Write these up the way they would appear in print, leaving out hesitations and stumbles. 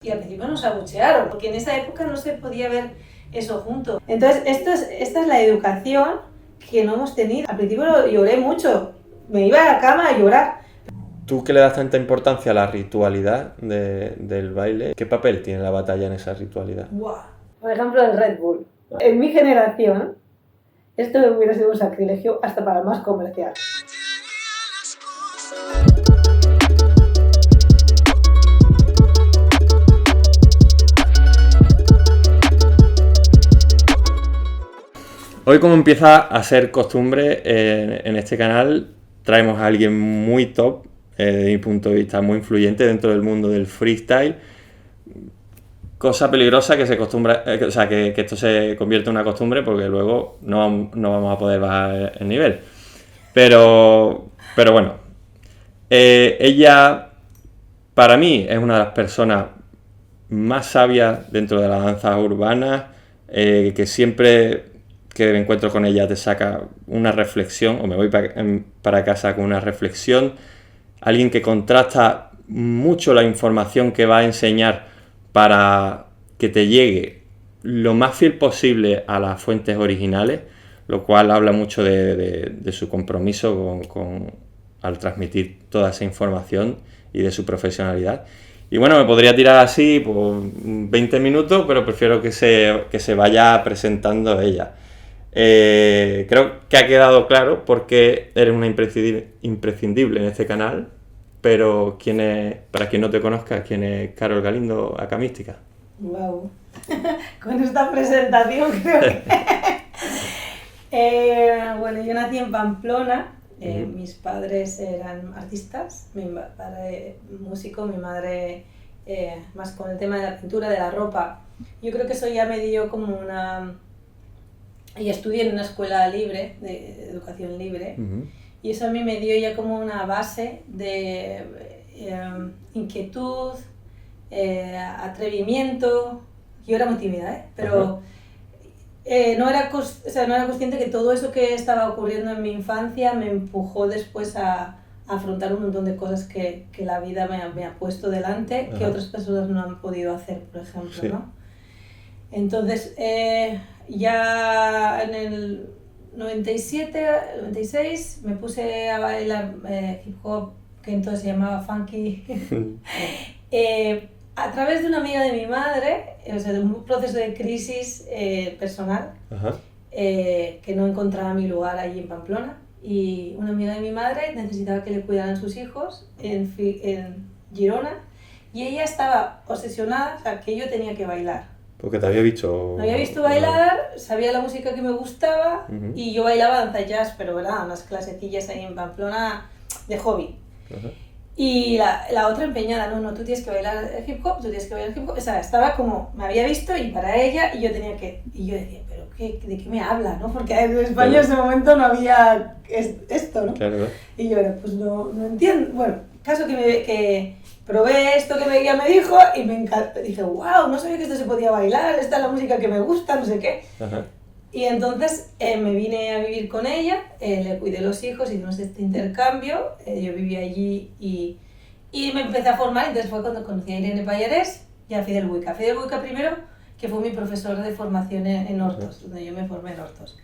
Y al principio nos abuchearon, porque en esa época no se podía ver eso junto. Entonces, esta es la educación que no hemos tenido. Al principio lloré mucho, me iba a la cama a llorar. ¿Tú que le das tanta importancia a la ritualidad del baile? ¿Qué papel tiene la batalla en esa ritualidad? ¡Wow! Por ejemplo, el Red Bull. En mi generación, esto hubiera sido un sacrilegio hasta para el más comercial. Hoy, como empieza a ser costumbre en este canal, traemos a alguien muy top, desde mi punto de vista muy influyente dentro del mundo del freestyle. Cosa peligrosa que se acostumbra, que esto se convierte en una costumbre, porque luego no vamos a poder bajar el nivel. Pero bueno, ella para mí es una de las personas más sabias dentro de la danza urbana, que siempre que me encuentro con ella te saca una reflexión, o me voy para casa con una reflexión. Alguien que contrasta mucho la información que va a enseñar para que te llegue lo más fiel posible a las fuentes originales, lo cual habla mucho de su compromiso al transmitir toda esa información y de su profesionalidad. Y bueno, me podría tirar así por 20 minutos, pero prefiero que se vaya presentando ella. Creo que ha quedado claro por qué eres una imprescindible en este canal, pero para quien no te conozca, ¿quién es Carol Galindo, Acá Mística? ¡Wow! Con esta presentación creo que... bueno, yo nací en Pamplona. Mis padres eran artistas, mi padre músico, mi madre más con el tema de la pintura, de la ropa. Yo creo que eso ya me dio como una... Y estudié en una escuela libre, de educación libre, y eso a mí me dio ya como una base de inquietud, atrevimiento. Yo era muy tímida, pero no era consciente que todo eso que estaba ocurriendo en mi infancia me empujó después a afrontar un montón de cosas que la vida me ha puesto delante, que otras personas no han podido hacer, por ejemplo, sí. ¿No? Entonces, ya en el 97, 96 me puse a bailar hip hop, que entonces se llamaba funky, a través de una amiga de mi madre, o sea, de un proceso de crisis personal, que no encontraba mi lugar allí en Pamplona, y una amiga de mi madre necesitaba que le cuidaran sus hijos en Girona, y ella estaba obsesionada, o sea, que yo tenía que bailar. Porque te había visto... Me había visto bailar, sabía la música que me gustaba, y yo bailaba danza jazz, pero ¿verdad? Unas clasecillas ahí en Pamplona de hobby. Y la otra empeñada, no, tú tienes que bailar hip hop, tú tienes que bailar hip hop. O sea, estaba como, me había visto y para ella, y yo tenía que... Y yo decía, ¿pero de qué me habla, no? Porque en España en ese momento no había esto, ¿no? Claro. Y yo, pues no entiendo. Bueno, caso que probé esto que ella me dijo y me encantó. Dije, wow, no sabía que esto se podía bailar, esta es la música que me gusta, no sé qué. Y entonces me vine a vivir con ella, le cuidé los hijos, hicimos este intercambio, yo vivía allí y me empecé a formar. Entonces fue cuando conocí a Irene Pallarés y a Fidel Buica. Fidel Buica primero, que fue mi profesor de formación en Hortos, donde yo me formé en Hortos.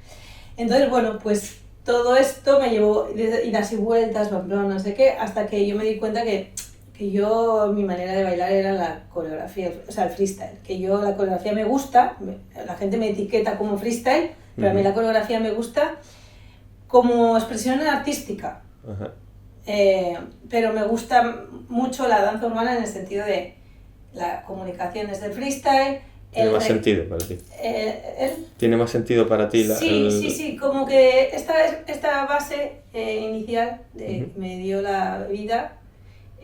Entonces, bueno, pues todo esto me llevó idas y vueltas, no sé qué, hasta que yo me di cuenta que mi manera de bailar era la coreografía, o sea, el freestyle. Que la coreografía me gusta, la gente me etiqueta como freestyle, pero a mí la coreografía me gusta como expresión artística. Pero me gusta mucho la danza urbana en el sentido de la comunicación desde el freestyle. ¿Tiene más sentido para ti? ¿Tiene más sentido para ti? Sí, como que esta base inicial que me dio la vida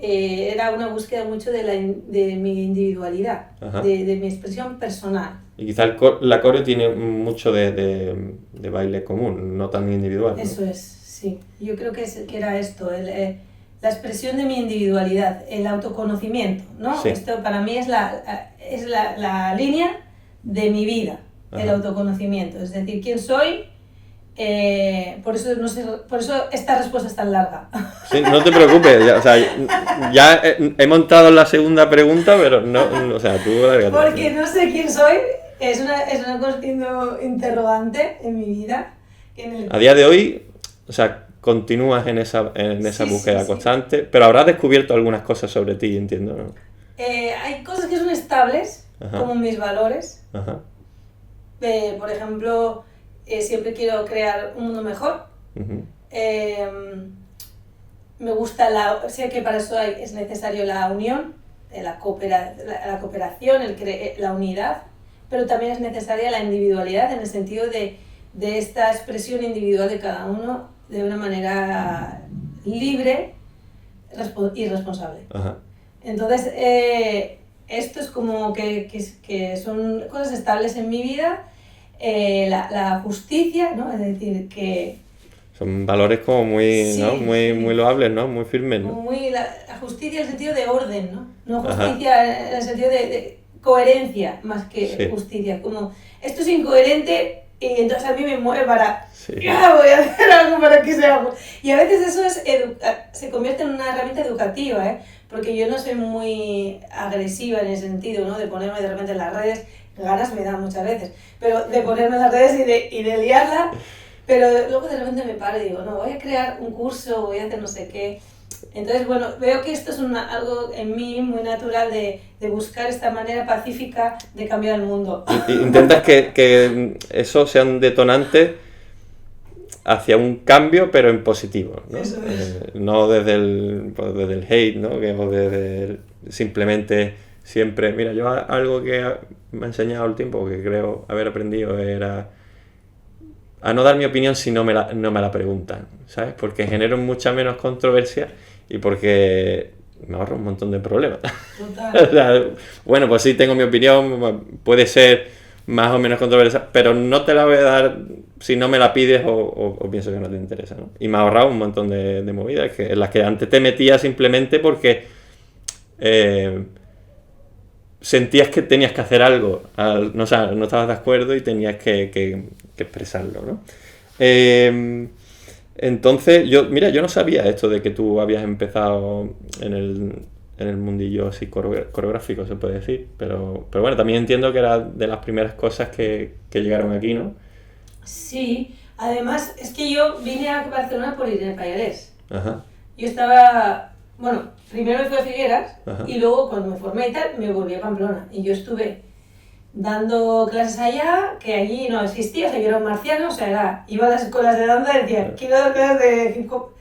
era una búsqueda mucho de mi individualidad, de mi expresión personal. Y quizá la coreo tiene mucho de baile común, no tan individual, ¿no? Eso es, sí. Yo creo que era esto, la expresión de mi individualidad, el autoconocimiento, ¿no? Sí. Esto para mí es la línea de mi vida, el autoconocimiento. Es decir, quién soy, Por eso, no sé, por eso esta respuesta es tan larga. Sí, no te preocupes, ya, o sea, ya he montado la segunda pregunta, pero no, o sea, tú lárgate. Porque no sé quién soy, es una constante interrogante en mi vida. A día de hoy, o sea, continúas en esa búsqueda constante, pero habrás descubierto algunas cosas sobre ti, entiendo, ¿no? Hay cosas que son estables, Ajá. como mis valores. Ajá. Por ejemplo, siempre quiero crear un mundo mejor. Uh-huh. Me gusta sé que para eso es necesario la unión, la cooperación, la unidad, pero también es necesaria la individualidad en el sentido de esta expresión individual de cada uno de una manera libre y responsable. Ajá. Entonces, esto es como que son cosas estables en mi vida. La justicia, ¿no? Es decir, que... Son valores como muy, sí, ¿no? Muy loables, ¿no? Muy firmes, ¿no? La justicia en el sentido de orden, ¿no? No justicia Ajá. en el sentido de coherencia más que sí. Justicia. Como, esto es incoherente y entonces a mí me mueve para... Sí. ¡Ah, voy a hacer algo para que sea algo! Y a veces eso se convierte en una herramienta educativa, ¿eh? Porque yo no soy muy agresiva en ese sentido, ¿no? De ponerme de repente en las redes, ganas me dan muchas veces, pero de ponerme en las redes y de liarla, pero luego de repente me paro y digo, no, voy a crear un curso, voy a hacer no sé qué. Entonces, bueno, veo que esto es algo en mí muy natural de buscar esta manera pacífica de cambiar el mundo. Intentas que eso sea un detonante hacia un cambio, pero en positivo, ¿no? Eso es. No desde el hate, ¿no? O desde simplemente siempre... Mira, yo algo que me ha enseñado el tiempo, que creo haber aprendido, era a no dar mi opinión si no me la preguntan, ¿sabes? Porque genero mucha menos controversia y porque me ahorro un montón de problemas. Total. O sea, bueno, pues sí, tengo mi opinión, puede ser más o menos controversia, pero no te la voy a dar si no me la pides o pienso que no te interesa, ¿no? Y me ha ahorrado un montón de movidas en las que antes te metías simplemente porque sentías que tenías que hacer algo, no estabas de acuerdo y tenías que expresarlo, ¿no? Entonces, yo no sabía esto de que tú habías empezado en el mundillo así coreográfico, se puede decir, pero bueno, también entiendo que era de las primeras cosas que llegaron aquí, ¿no? Sí, además es que yo vine a Barcelona por Irene Pallarés. Ajá. Yo estaba, bueno, primero me fui a Figueras. Ajá. Y luego cuando me formé y tal, me volví a Pamplona y yo estuve dando clases allá, que allí no existía, o sea, yo era un marciano, o sea, iba a las escuelas de danza y decían, quiero dar clases de hip hop,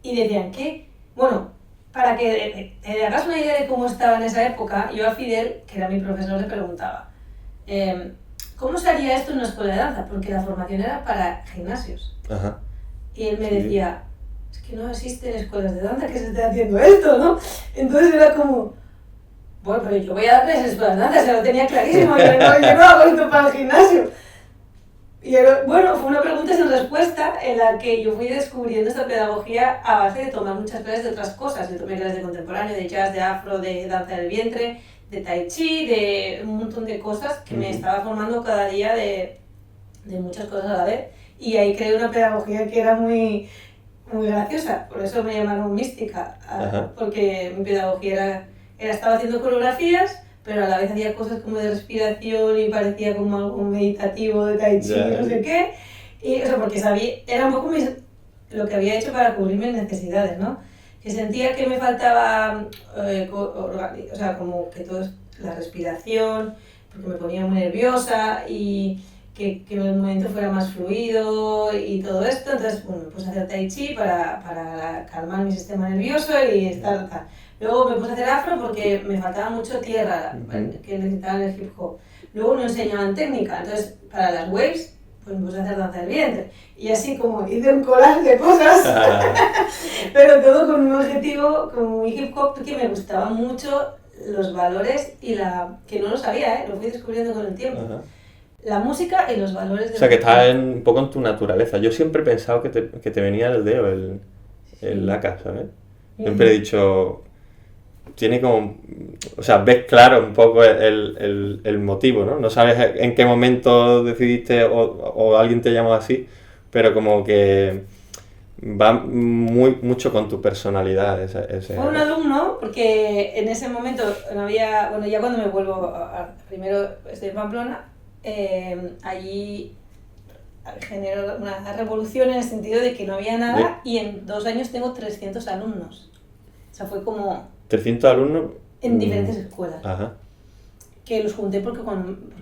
y decían, ¿qué? Bueno, para que te hagas una idea de cómo estaba en esa época, yo a Fidel, que era mi profesor, le preguntaba, ¿cómo se haría esto en una escuela de danza? Porque la formación era para gimnasios. Ajá. Y él me decía, es que no existen escuelas de danza que se esté haciendo esto, ¿no? Entonces era como... Bueno, pero yo voy a dar clases en escuelas de danza, se lo tenía clarísimo, yo no hago esto para el gimnasio. Y bueno, fue una pregunta sin respuesta en la que yo fui descubriendo esta pedagogía a base de tomar muchas clases de otras cosas. Yo tomé clases de contemporáneo, de jazz, de afro, de danza del vientre, de tai chi, de un montón de cosas que me estaba formando cada día de muchas cosas a la vez. Y ahí creé una pedagogía que era muy, muy graciosa, por eso me llamaron mística, porque mi pedagogía estaba haciendo coreografías, pero a la vez hacía cosas como de respiración y parecía como algo meditativo de tai chi, no sé qué. Y eso porque era un poco lo que había hecho para cubrir mis necesidades, ¿no? Que sentía que me faltaba, o sea, como que todo la respiración, porque me ponía muy nerviosa y que el movimiento fuera más fluido y todo esto. Entonces, bueno, me puse a hacer tai chi para calmar mi sistema nervioso y estar tal. Luego me puse a hacer afro porque me faltaba mucho tierra, que necesitaba el hip hop. Luego no enseñaban técnica, entonces para las waves pues me puse a hacer danza del vientre. Y así como hice un collage de cosas, pero todo con un objetivo, como mi hip hop, que me gustaban mucho los valores y que no lo sabía, lo fui descubriendo con el tiempo. Ajá. La música y los valores de... O sea, que está un poco en tu naturaleza. Yo siempre he pensado que te venía del dedo el laca, ¿sabes? Siempre he dicho... Tiene como... O sea, ves claro un poco el motivo, ¿no? No sabes en qué momento decidiste o alguien te llamó así, pero como que va mucho con tu personalidad. Fue un alumno, porque en ese momento no había, bueno, ya cuando me vuelvo, primero estoy en Pamplona, allí generó una revolución en el sentido de que no había nada y en 2 años tengo 300 alumnos. O sea, fue como... 300 alumnos en diferentes escuelas. Ajá. Que los junté porque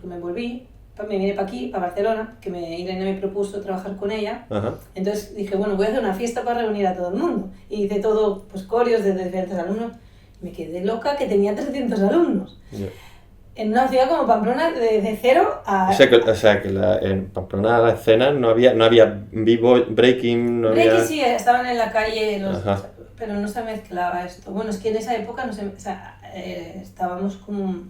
me volví, me vine para aquí, para Barcelona, que Irene me propuso trabajar con ella. Ajá. Entonces dije, bueno, voy a hacer una fiesta para reunir a todo el mundo. Y hice todo, pues corios de diferentes alumnos. Me quedé loca que tenía 300 alumnos. Yeah. En una ciudad como Pamplona, de cero a... O sea que en Pamplona la escena no había b-boy, breaking, no había... Breaking sí, estaban en la calle, pero no se mezclaba esto. Bueno, es que en esa época estábamos como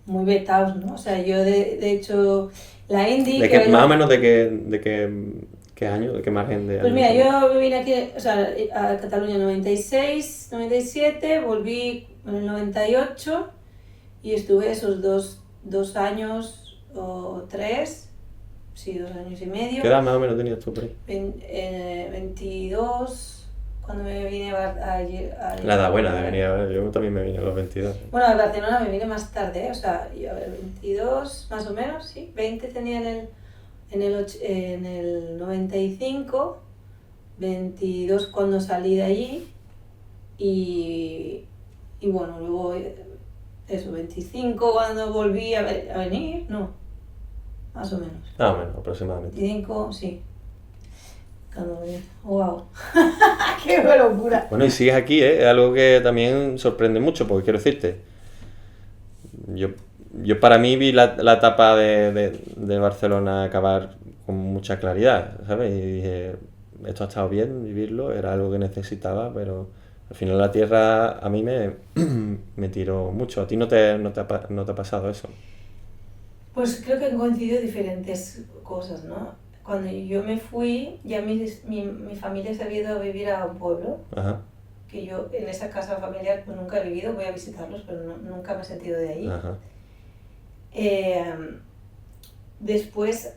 muy vetados, ¿no? O sea, yo de hecho, la indie... Más o menos de qué año, de qué margen de años? Pues mira, yo vine aquí, o sea, a Cataluña en 96, 97, volví en el 98 y estuve esos dos años o 3, sí, 2 años y medio. ¿Qué edad más o menos tenías tú por ahí? 22, cuando me vine a la edad buena de venir a ver, yo también me vine a los 22. Bueno, a Barcelona me vine más tarde, o sea, yo a ver, 22 más o menos, sí, 20 tenía en el 95, 22 cuando salí de allí y bueno, luego eso, 25 cuando volví a venir, no, más o menos. Ah, bueno, aproximadamente. 25, sí. Cuando venía, wow, qué locura. Bueno, y sigues aquí, es algo que también sorprende mucho, porque quiero decirte, yo para mí vi la etapa de Barcelona acabar con mucha claridad, ¿sabes? Y dije, esto ha estado bien, vivirlo, era algo que necesitaba, pero al final la tierra a mí me tiró mucho. ¿A ti no te ha pasado eso? Pues creo que han coincidido diferentes cosas, ¿no? Cuando yo me fui, ya mi familia se había ido a vivir a un pueblo. Ajá. Que yo en esa casa familiar pues nunca he vivido, voy a visitarlos, pero nunca me he sentido de ahí. Ajá. Después,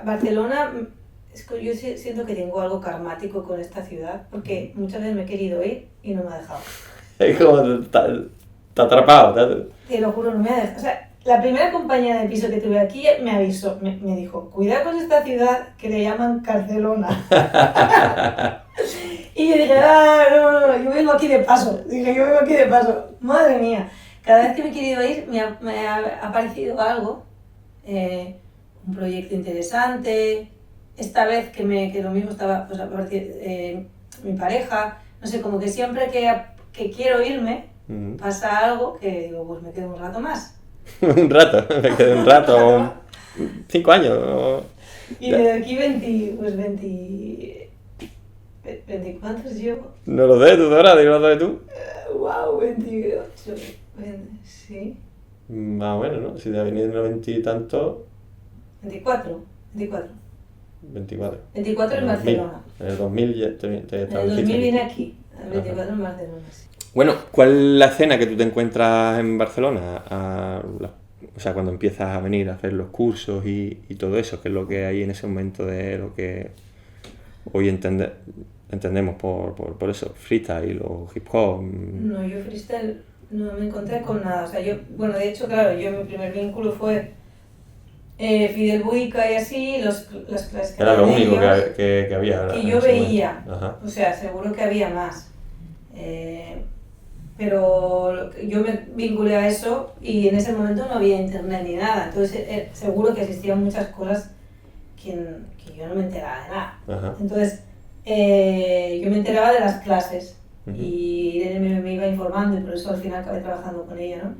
Barcelona, es que yo siento que tengo algo karmático con esta ciudad, porque muchas veces me he querido ir y no me ha dejado. Es como te ha atrapado. Te lo juro, no me ha dejado. O sea, la primera compañera de piso que tuve aquí me avisó, me dijo, cuidado con esta ciudad que le llaman Carcelona. Y yo dije, no, yo vengo aquí de paso. Madre mía, cada vez que me he querido ir me ha aparecido algo, un proyecto interesante. Esta vez que lo mismo estaba, pues mi pareja, no sé, como que siempre que quiero irme, pasa algo que digo, pues me quedo un rato más. Un rato, me quedé un rato, 5 años. Y de aquí 20, ¿cuántos llevo? No lo sé, tú, Dora, dilo de tú. Wow, 28, sí. Más o menos, ¿no? Si te ha venido en los 20 y tanto... 24. 24 en Barcelona. En el 2000 ya te en el 2000 vine aquí, en el 24 en Barcelona, sí. Bueno, ¿cuál es la escena que tú te encuentras en Barcelona? O sea, cuando empiezas a venir a hacer los cursos y todo eso, ¿qué es lo que hay en ese momento de lo que hoy entendemos por eso, freestyle o hip hop? No, yo freestyle no me encontré con nada. O sea, de hecho, claro, mi primer vínculo fue Fidel Buica y así, las clases que era lo único ellos, que había. Que yo veía. Ajá. O sea, seguro que había más. Pero yo me vinculé a eso y en ese momento no había internet ni nada. Entonces, seguro que existían muchas cosas que yo no me enteraba de nada. Ajá. Entonces, yo me enteraba de las clases. Uh-huh. Y Irene me iba informando y por eso al final acabé trabajando con ella, ¿no?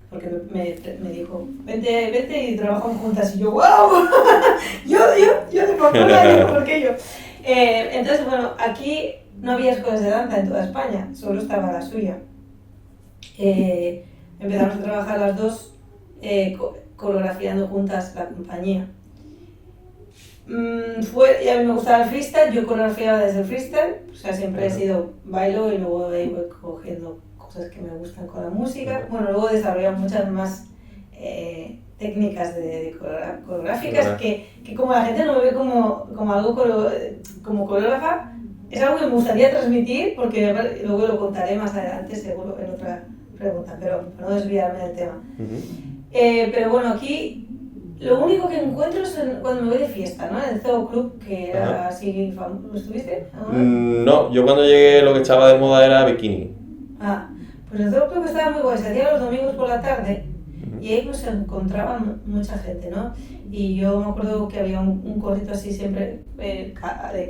Porque me dijo, vente y trabajamos juntas. Y yo, ¡wow! yo de Pamplona, ¿por qué yo? Entonces, bueno, aquí no había escuelas de danza en toda España, solo estaba la suya. Empezamos a trabajar las dos coreografiando juntas la compañía. Y a mí me gustaba el freestyle, yo coreografiaba desde el freestyle, o sea, siempre he sido bailo y luego ahí voy cogiendo cosas que me gustan con la música. Bueno, luego desarrollamos muchas más técnicas coreográficas que como la gente no me ve como algo como coreógrafa, es algo que me gustaría transmitir, porque luego lo contaré más adelante seguro en otra pregunta, pero para no desviarme del tema. Pero bueno, aquí lo único que encuentro es cuando me voy de fiesta, ¿no? En el Zoo Club, que era así famoso. ¿Estuviste? No, yo cuando llegué lo que estaba de moda era bikini. Pues el Zoo Club estaba muy guay, se hacía los domingos por la tarde y ahí pues se encontraba mucha gente, ¿no? Y yo me acuerdo que había un corrito así siempre de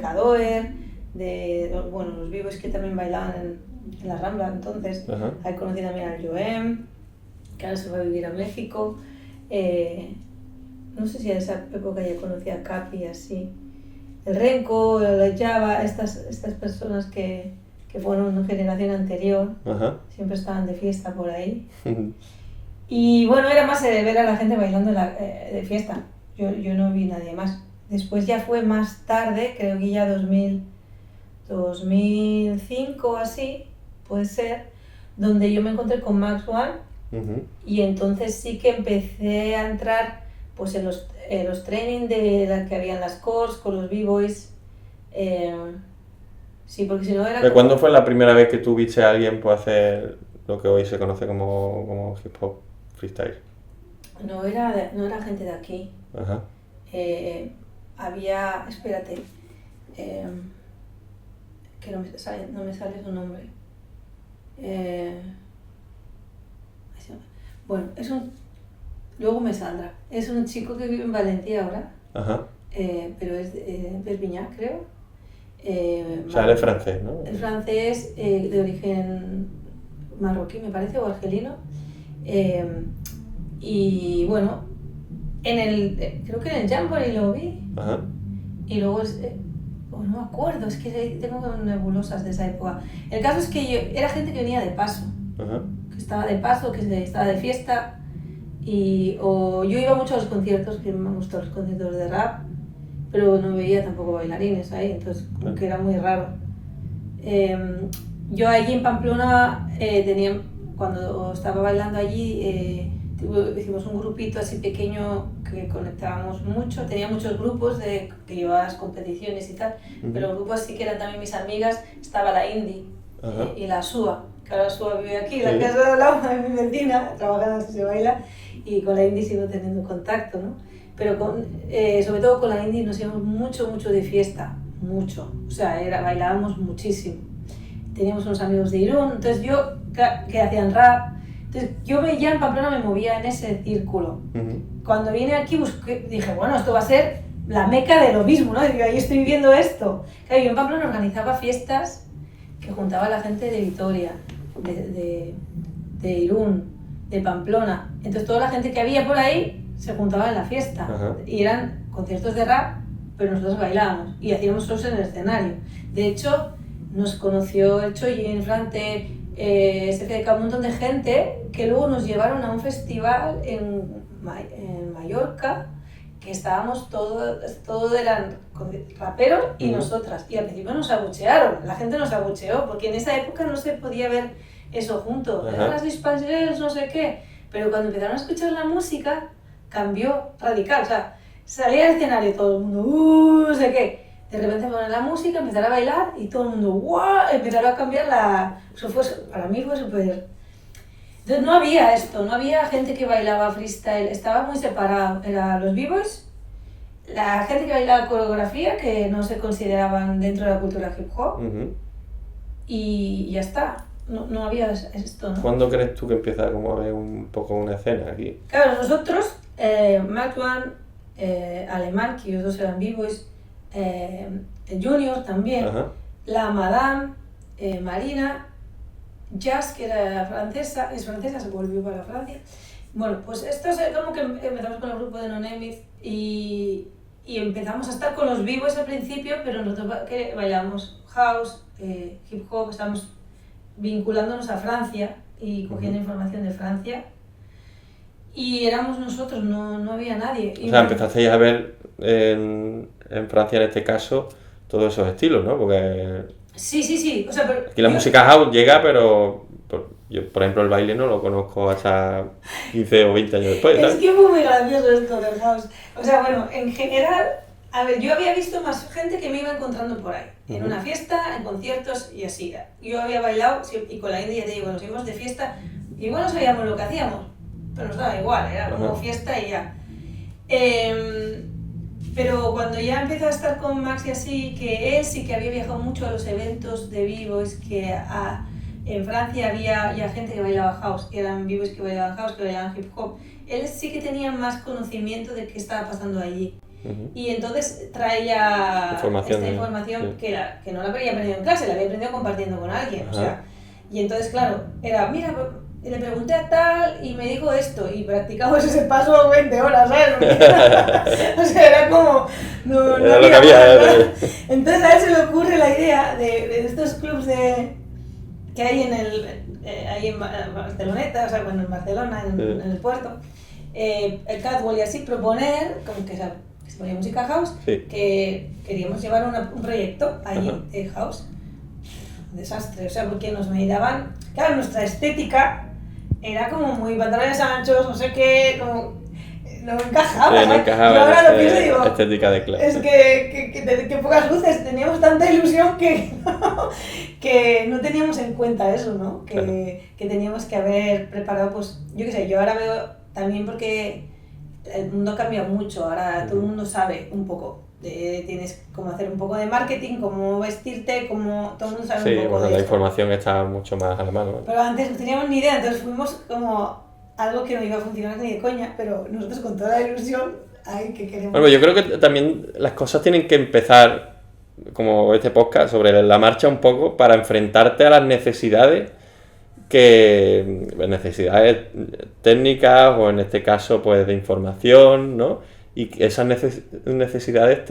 Cadoer, bueno, los vivos que también bailaban en la Rambla entonces. Ahí conocí también al Joem, que ahora se va a vivir a México. No sé si en esa época ya conocía a Capi, así. El Renko, el Java, estas personas que fueron una generación anterior, siempre estaban de fiesta por ahí. Y bueno, era más de ver a la gente bailando de fiesta. Yo no vi nadie más. Después ya fue más tarde, creo que ya 2005 así, puede ser, donde yo me encontré con Max One y entonces sí que empecé a entrar pues en los trainings de la que habían las cores con los b-boys. Sí, porque si no era... ¿Cuándo fue la primera vez que tú viste a alguien pues, hacer lo que hoy se conoce como hip hop freestyle? No era gente de aquí. Había... Espérate. Que no me sale su nombre. Bueno, luego me saldrá. Es un chico que vive en Valencia ahora, pero es de Perpiñán, creo. O sea, él es francés, ¿no? Es francés, de origen marroquí, me parece, o argelino. Y bueno, creo que en el Jamboree lo vi. Y luego no me acuerdo, es que tengo nebulosas de esa época. El caso es que era gente que venía de paso, que estaba de paso, que estaba de fiesta. Yo iba mucho a los conciertos, que me gustan los conciertos de rap, pero no veía tampoco bailarines ahí, entonces como que era muy raro. Yo allí en Pamplona cuando estaba bailando allí, hicimos un grupito así pequeño que conectábamos mucho, tenía muchos grupos que llevaba las competiciones y tal, pero los grupos así que eran también mis amigas, estaba la Indy y la Sua, que ahora Sua vive aquí, en la casa de al lado de mi vecina, trabajando así se baila, y con la Indy sigo teniendo contacto, ¿no? Pero sobre todo con la Indy nos íbamos mucho de fiesta, mucho, o sea, bailábamos muchísimo. Teníamos unos amigos de Irún, entonces que hacían rap, entonces yo ya en Pamplona me movía en ese círculo. Cuando vine aquí dije, bueno, esto va a ser la meca de lo mismo, ¿no? Digo, ahí estoy viviendo esto. Claro, yo en Pamplona organizaba fiestas que juntaba a la gente de Vitoria, de Irún, de Pamplona. Entonces toda la gente que había por ahí se juntaba en la fiesta. Y eran conciertos de rap, pero nosotros bailábamos y hacíamos shows en el escenario. De hecho, nos conoció el Choyi en Frante, un montón de gente que luego nos llevaron a un festival en Mallorca, que estábamos todos eran raperos y nosotras. Y al principio nos abuchearon, la gente nos abucheó, porque en esa época no se podía ver eso junto. Eran las dispansers, no sé qué. Pero cuando empezaron a escuchar la música, cambió radical. O sea, salía al escenario todo el mundo, no sé qué. De repente poner la música, empezar a bailar y todo el mundo, ¡guau! Empezaron a cambiar para mí fue súper... Entonces no había esto, no había gente que bailaba freestyle, estaba muy separado. Eran los b-boys, la gente que bailaba coreografía, que no se consideraban dentro de la cultura hip hop, y ya está. No había esto, ¿no? ¿Cuándo crees tú que empieza como a haber un poco una escena aquí? Claro, nosotros, Mac One, Alemán, que ellos dos eran b-boys, el Junior también, la Madame, Marina, Jazz, que era francesa, es francesa, se volvió para Francia. Bueno, pues esto es como que empezamos con el grupo de Nonemith y empezamos a estar con los b-boys al principio, pero nosotros que bailamos house, hip hop, estamos vinculándonos a Francia y cogiendo información de Francia. Y éramos nosotros, no había nadie. O sea, empezasteis a ver en Francia en este caso todos esos estilos, ¿no? Porque sí. O sea, pero aquí la música house llega, pero Yo, por ejemplo, el baile no lo conozco hasta 15 o 20 años después, ¿sabes? Es que fue muy gracioso esto del house. O sea, bueno, en general, a ver, yo había visto más gente que me iba encontrando por ahí. En una fiesta, en conciertos y así. Yo había bailado y con la India, ya te digo, nos íbamos de fiesta. Igual no sabíamos lo que hacíamos, pero nos daba igual, era como fiesta y ya. Pero cuando ya empezó a estar con Max y así, que él sí que había viajado mucho a los eventos de b-boys, que en Francia había ya gente que bailaba house, y eran b-boys que bailaban house, que bailaban hip hop. Él sí que tenía más conocimiento de qué estaba pasando allí. Y entonces traía esta información que no la había aprendido en clase, la había aprendido compartiendo con alguien. O sea, y entonces, claro, era, mira, le pregunté a tal y me dijo esto, y practicamos ese paso 20 horas, ¿sabes? O sea, era como... No era había lo que había. Entonces a él se le ocurre la idea de estos clubs que hay ahí en Barceloneta, o sea, bueno, en Barcelona, en el puerto, el Catwalk y así, proponer, como que se ponía música house, que queríamos llevar un proyecto allí, house. Desastre, o sea, porque nos miraban, claro, nuestra estética era como muy pantalones anchos, no sé qué, como no encajaba. Sí, no encajaba. Yo ahora lo pienso y digo, estética de clase. Es que pocas luces, teníamos tanta ilusión que no teníamos en cuenta eso, ¿no? Que teníamos que haber preparado, pues, yo qué sé, yo ahora veo también porque el mundo cambia mucho, ahora todo el mundo sabe un poco. Tienes cómo hacer un poco de marketing, cómo vestirte, cómo todo el mundo sabe un poco bueno, de la esto. información está mucho más a la mano. Pero antes no teníamos ni idea, entonces fuimos como algo que no iba a funcionar ni de coña, pero nosotros con toda la ilusión, ay, que queremos... Bueno, yo creo que también las cosas tienen que empezar, como este podcast, sobre la marcha un poco, para enfrentarte a las necesidades necesidades técnicas o en este caso pues de información, ¿no? Y que esas necesidades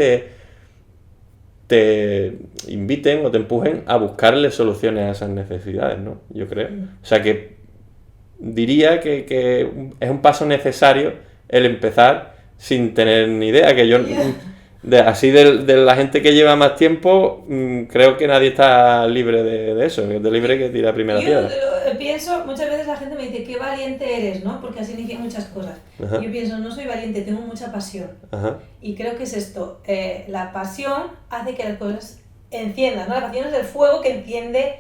te inviten o te empujen a buscarle soluciones a esas necesidades, ¿no? Yo creo. O sea que diría que es un paso necesario el empezar sin tener ni idea, que yo... Así de la gente que lleva más tiempo, creo que nadie está libre de eso, de libre que tira primera piedra. Yo pienso, muchas veces la gente me dice, qué valiente eres, ¿no? Porque has iniciado muchas cosas. Y yo pienso, no soy valiente, tengo mucha pasión. Y creo que es esto, la pasión hace que las cosas enciendan, ¿no? La pasión es el fuego que enciende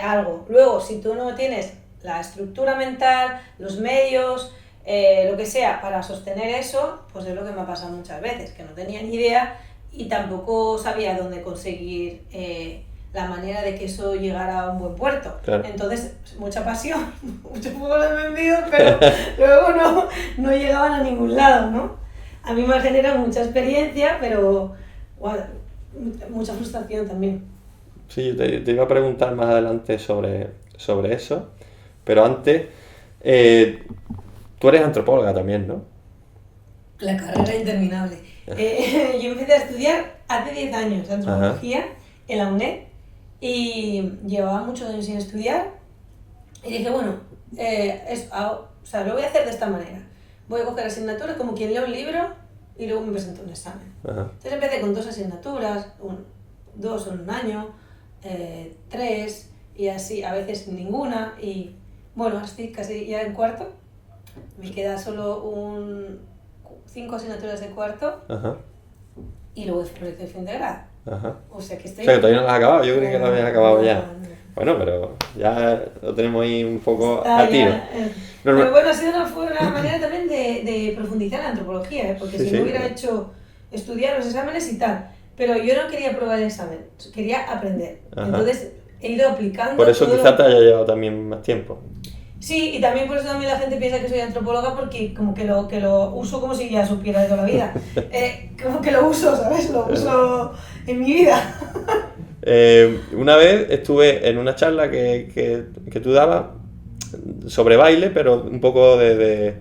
algo. Luego, si tú no tienes la estructura mental, los medios... lo que sea, para sostener eso, pues es lo que me ha pasado muchas veces, que no tenía ni idea y tampoco sabía dónde conseguir la manera de que eso llegara a un buen puerto. Claro. Entonces, mucha pasión, muchos fuegos encendidos, pero luego no llegaban a ningún lado, ¿no? A mí me genera mucha experiencia, pero mucha frustración también. Sí, yo te iba a preguntar más adelante sobre eso, pero antes... Tú eres antropóloga también, ¿no? La carrera interminable. Yo empecé a estudiar hace 10 años antropología en la UNED y llevaba muchos años sin estudiar y dije, bueno, lo voy a hacer de esta manera. Voy a coger asignaturas como quien lee un libro y luego me presento un examen. Entonces empecé con 2 asignaturas, 2 en un año, 3 y así, a veces ninguna y bueno, estoy casi ya en cuarto. Me queda solo 5 asignaturas de cuarto y luego es proyecto de fin de grado. O sea que todavía no lo has acabado, yo creí que lo habías acabado ya. Bueno, pero ya lo tenemos ahí un poco a tiro. Pero bueno, ha sido una manera también de profundizar en la antropología, porque si no hubiera hecho estudiar los exámenes y tal, pero yo no quería probar el examen, quería aprender. Entonces he ido aplicando. Por eso quizá te haya llevado también más tiempo. Sí, y también por eso también la gente piensa que soy antropóloga porque como que lo uso como si ya supiera de toda la vida. Como que lo uso, ¿sabes? Lo uso en mi vida. Una vez estuve en una charla que tú dabas sobre baile, pero un poco desde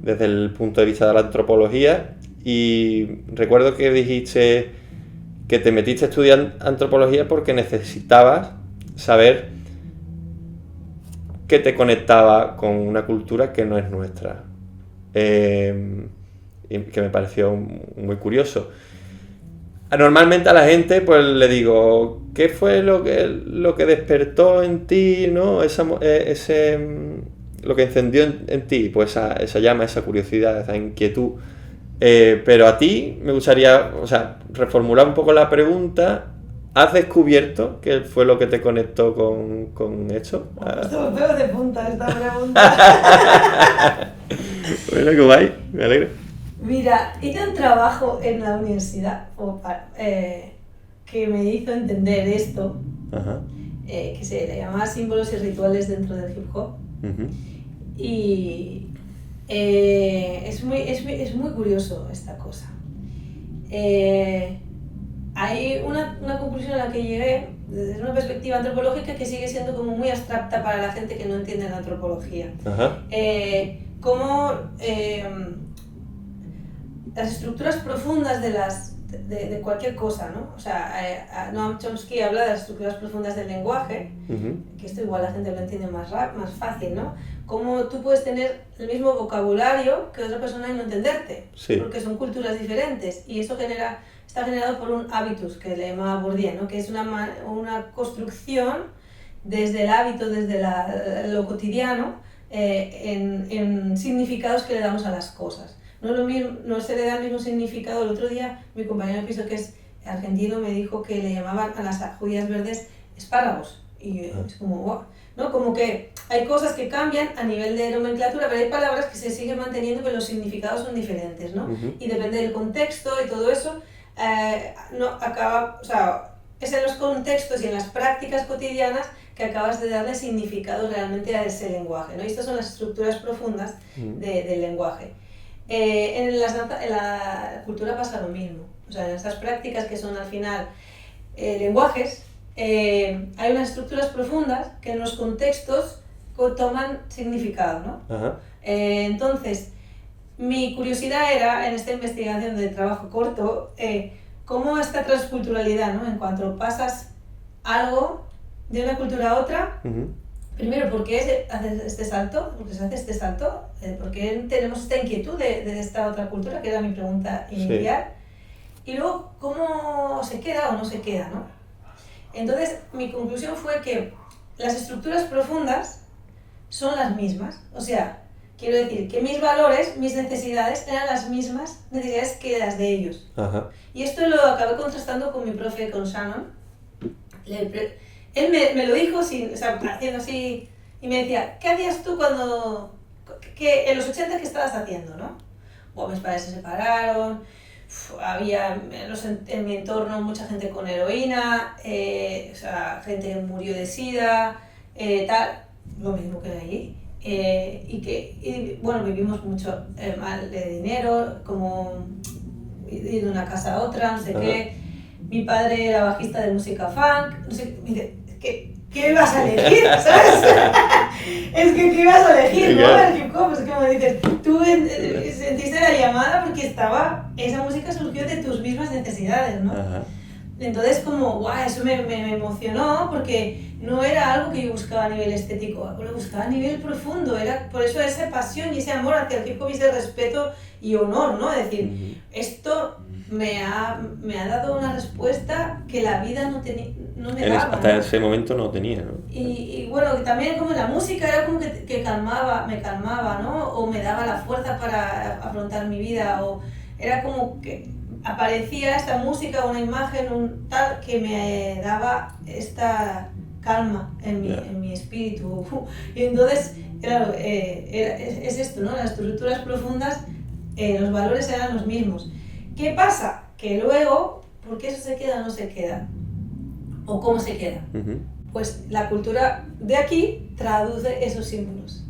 el punto de vista de la antropología, y recuerdo que dijiste que te metiste a estudiar antropología porque necesitabas saber que te conectaba con una cultura que no es nuestra. Y que me pareció muy curioso. normalmente a la gente pues le digo, ¿qué fue lo que despertó en ti, ¿no? Lo que encendió en ti, pues esa llama, esa curiosidad, esa inquietud. Pero a ti me gustaría, o sea, reformular un poco la pregunta. ¿Has descubierto qué fue lo que te conectó con esto? Esto me pego de punta esta pregunta. Bueno, qué guay, me alegro. Mira, hice un trabajo en la universidad que me hizo entender esto, que se le llamaba símbolos y rituales dentro del hip hop. Y es muy curioso esta cosa. Hay una conclusión a la que llegué desde una perspectiva antropológica que sigue siendo como muy abstracta para la gente que no entiende la antropología. Cómo las estructuras profundas de cualquier cosa, ¿no? O sea, Noam Chomsky habla de las estructuras profundas del lenguaje, que esto igual la gente lo entiende más fácil, ¿no? Cómo tú puedes tener el mismo vocabulario que otra persona y no entenderte, porque son culturas diferentes, y eso está generado por un hábitus, que le llamaba Bourdieu, ¿no? Que es una construcción desde el hábito, desde lo cotidiano, en significados que le damos a las cosas. No se le da el mismo significado. El otro día mi compañero de piso, que es argentino, me dijo que le llamaban a las judías verdes espárragos, y es como wow, ¿no? Como que hay cosas que cambian a nivel de nomenclatura, pero hay palabras que se siguen manteniendo, pero los significados son diferentes, ¿no? Y depende del contexto y todo eso, o sea, es en los contextos y en las prácticas cotidianas que acabas de darle significado realmente a ese lenguaje, ¿no? Y estas son las estructuras profundas del lenguaje. En la cultura pasa lo mismo. O sea, en estas prácticas que son al final lenguajes, hay unas estructuras profundas que en los contextos toman significado, ¿no? Entonces, mi curiosidad era, en esta investigación de trabajo corto, cómo esta transculturalidad, ¿no? En cuanto pasas algo de una cultura a otra, primero, ¿por qué hace este salto? ¿Por qué se hace este salto? ¿Por qué tenemos esta inquietud de esta otra cultura? Que era mi pregunta inicial. Y luego, ¿cómo se queda o no se queda, ¿no? Entonces, mi conclusión fue que las estructuras profundas son las mismas. O sea, quiero decir que mis valores, mis necesidades, eran las mismas necesidades que las de ellos. Y esto lo acabé contrastando con mi profe, con Shannon. Él me lo dijo haciendo así, y me decía, ¿qué hacías tú en los 80 qué estabas haciendo, no? Bueno, mis padres se separaron, había en mi entorno mucha gente con heroína, gente que murió de sida, tal, lo mismo que ahí. Bueno, vivimos mucho mal de dinero, como ir de una casa a otra, no sé qué. Mi padre era bajista de música funk, no sé, me dice, ¿qué ibas a elegir? ¿Sabes? Es que ¿qué ibas a elegir? ¿No? El hip hop, es como dices, tú sentiste la llamada porque esa música surgió de tus mismas necesidades, ¿no? Entonces como, guau, eso me emocionó porque no era algo que yo buscaba a nivel estético, lo buscaba a nivel profundo, era por eso esa pasión y ese amor hacia el hip hop y ese respeto y honor, ¿no? Es decir, esto me ha dado una respuesta que la vida no me daba. Hasta ese momento no tenía, ¿no? Y bueno, también como la música era como que me calmaba, ¿no? O me daba la fuerza para afrontar mi vida, o era como que aparecía esta música, una imagen, tal, que me daba esta calma en mi espíritu. Y entonces, claro, es esto, ¿no? Las estructuras profundas, los valores eran los mismos. ¿Qué pasa? Que luego, ¿por qué eso se queda o no se queda? ¿O cómo se queda? Pues la cultura de aquí traduce esos símbolos.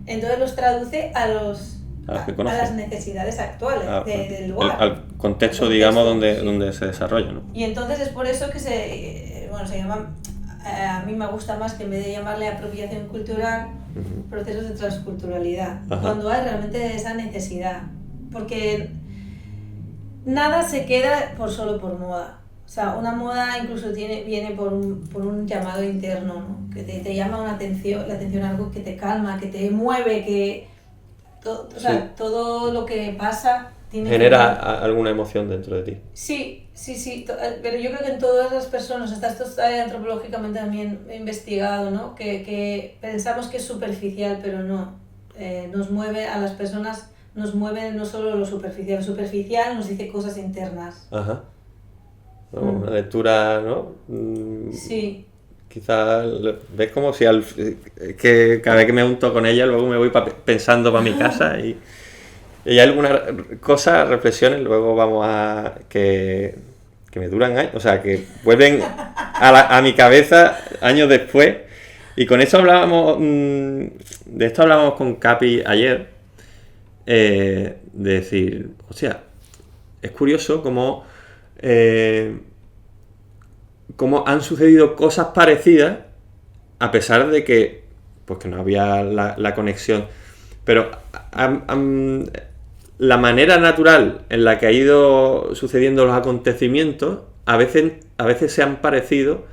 Entonces los traduce a las necesidades actuales del lugar. Al contexto, digamos, donde se desarrolla, ¿no? Y entonces es por eso que se llama, a mí me gusta más que en vez de llamarle apropiación cultural, procesos de transculturalidad, cuando hay realmente esa necesidad. Porque nada se queda solo por moda. O sea, una moda incluso viene por un llamado interno, ¿no? Que te llama la atención algo que te calma, que te mueve, que O sea, todo lo que pasa tiene genera alguna emoción dentro de ti. Sí, pero yo creo que en todas las personas, esto está antropológicamente también investigado, ¿no? Que pensamos que es superficial, pero no. Nos mueve a las personas, nos mueve no solo lo superficial nos dice cosas internas. Ajá. Una lectura, ¿no? Sí. Quizás ves como si que cada vez que me junto con ella luego me voy pensando para mi casa y hay algunas cosas, reflexiones, luego vamos a que me duran años, o sea, que vuelven a mi cabeza años después. Y con esto de esto hablábamos con Capi ayer, de decir, hostia, es curioso cómo han sucedido cosas parecidas a pesar de que no había la conexión, pero la manera natural en la que ha ido sucediendo los acontecimientos a veces se han parecido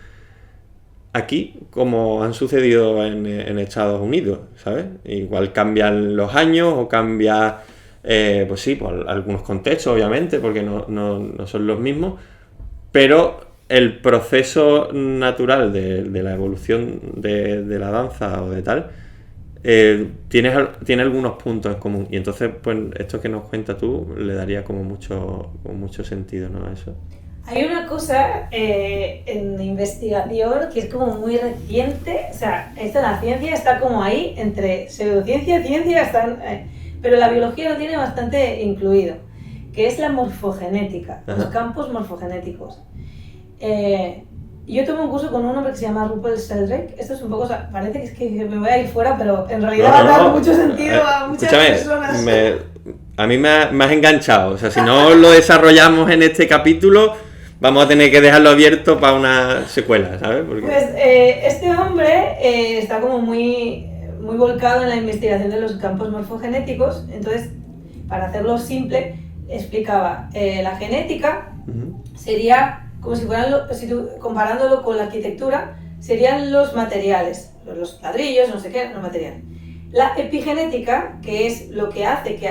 aquí como han sucedido en Estados Unidos, ¿sabes? Igual cambian los años o cambia, pues sí, por algunos contextos obviamente, porque no son los mismos, pero el proceso natural de la evolución de la danza o de tal tiene algunos puntos en común, y entonces pues esto que nos cuentas tú le daría como mucho sentido, ¿no? A eso. Hay una cosa en investigación que es como muy reciente, o sea, la ciencia está como ahí, entre pseudociencia y ciencia, pero la biología lo tiene bastante incluido, que es la morfogenética, los campos morfogenéticos. Yo tomé un curso con un hombre que se llama Rupert Sheldrake. Esto es un poco, o sea, parece que es que me voy a ir fuera, pero en realidad va a dar mucho sentido a muchas personas. A mí me has enganchado, o sea, si no lo desarrollamos en este capítulo, vamos a tener que dejarlo abierto para una secuela, ¿sabes? Porque... Pues este hombre está como muy volcado en la investigación de los campos morfogenéticos. Entonces, para hacerlo simple, explicaba la genética sería como si fueran, comparándolo con la arquitectura, serían los materiales, los ladrillos, no sé qué, los materiales. La epigenética, que es lo que hace que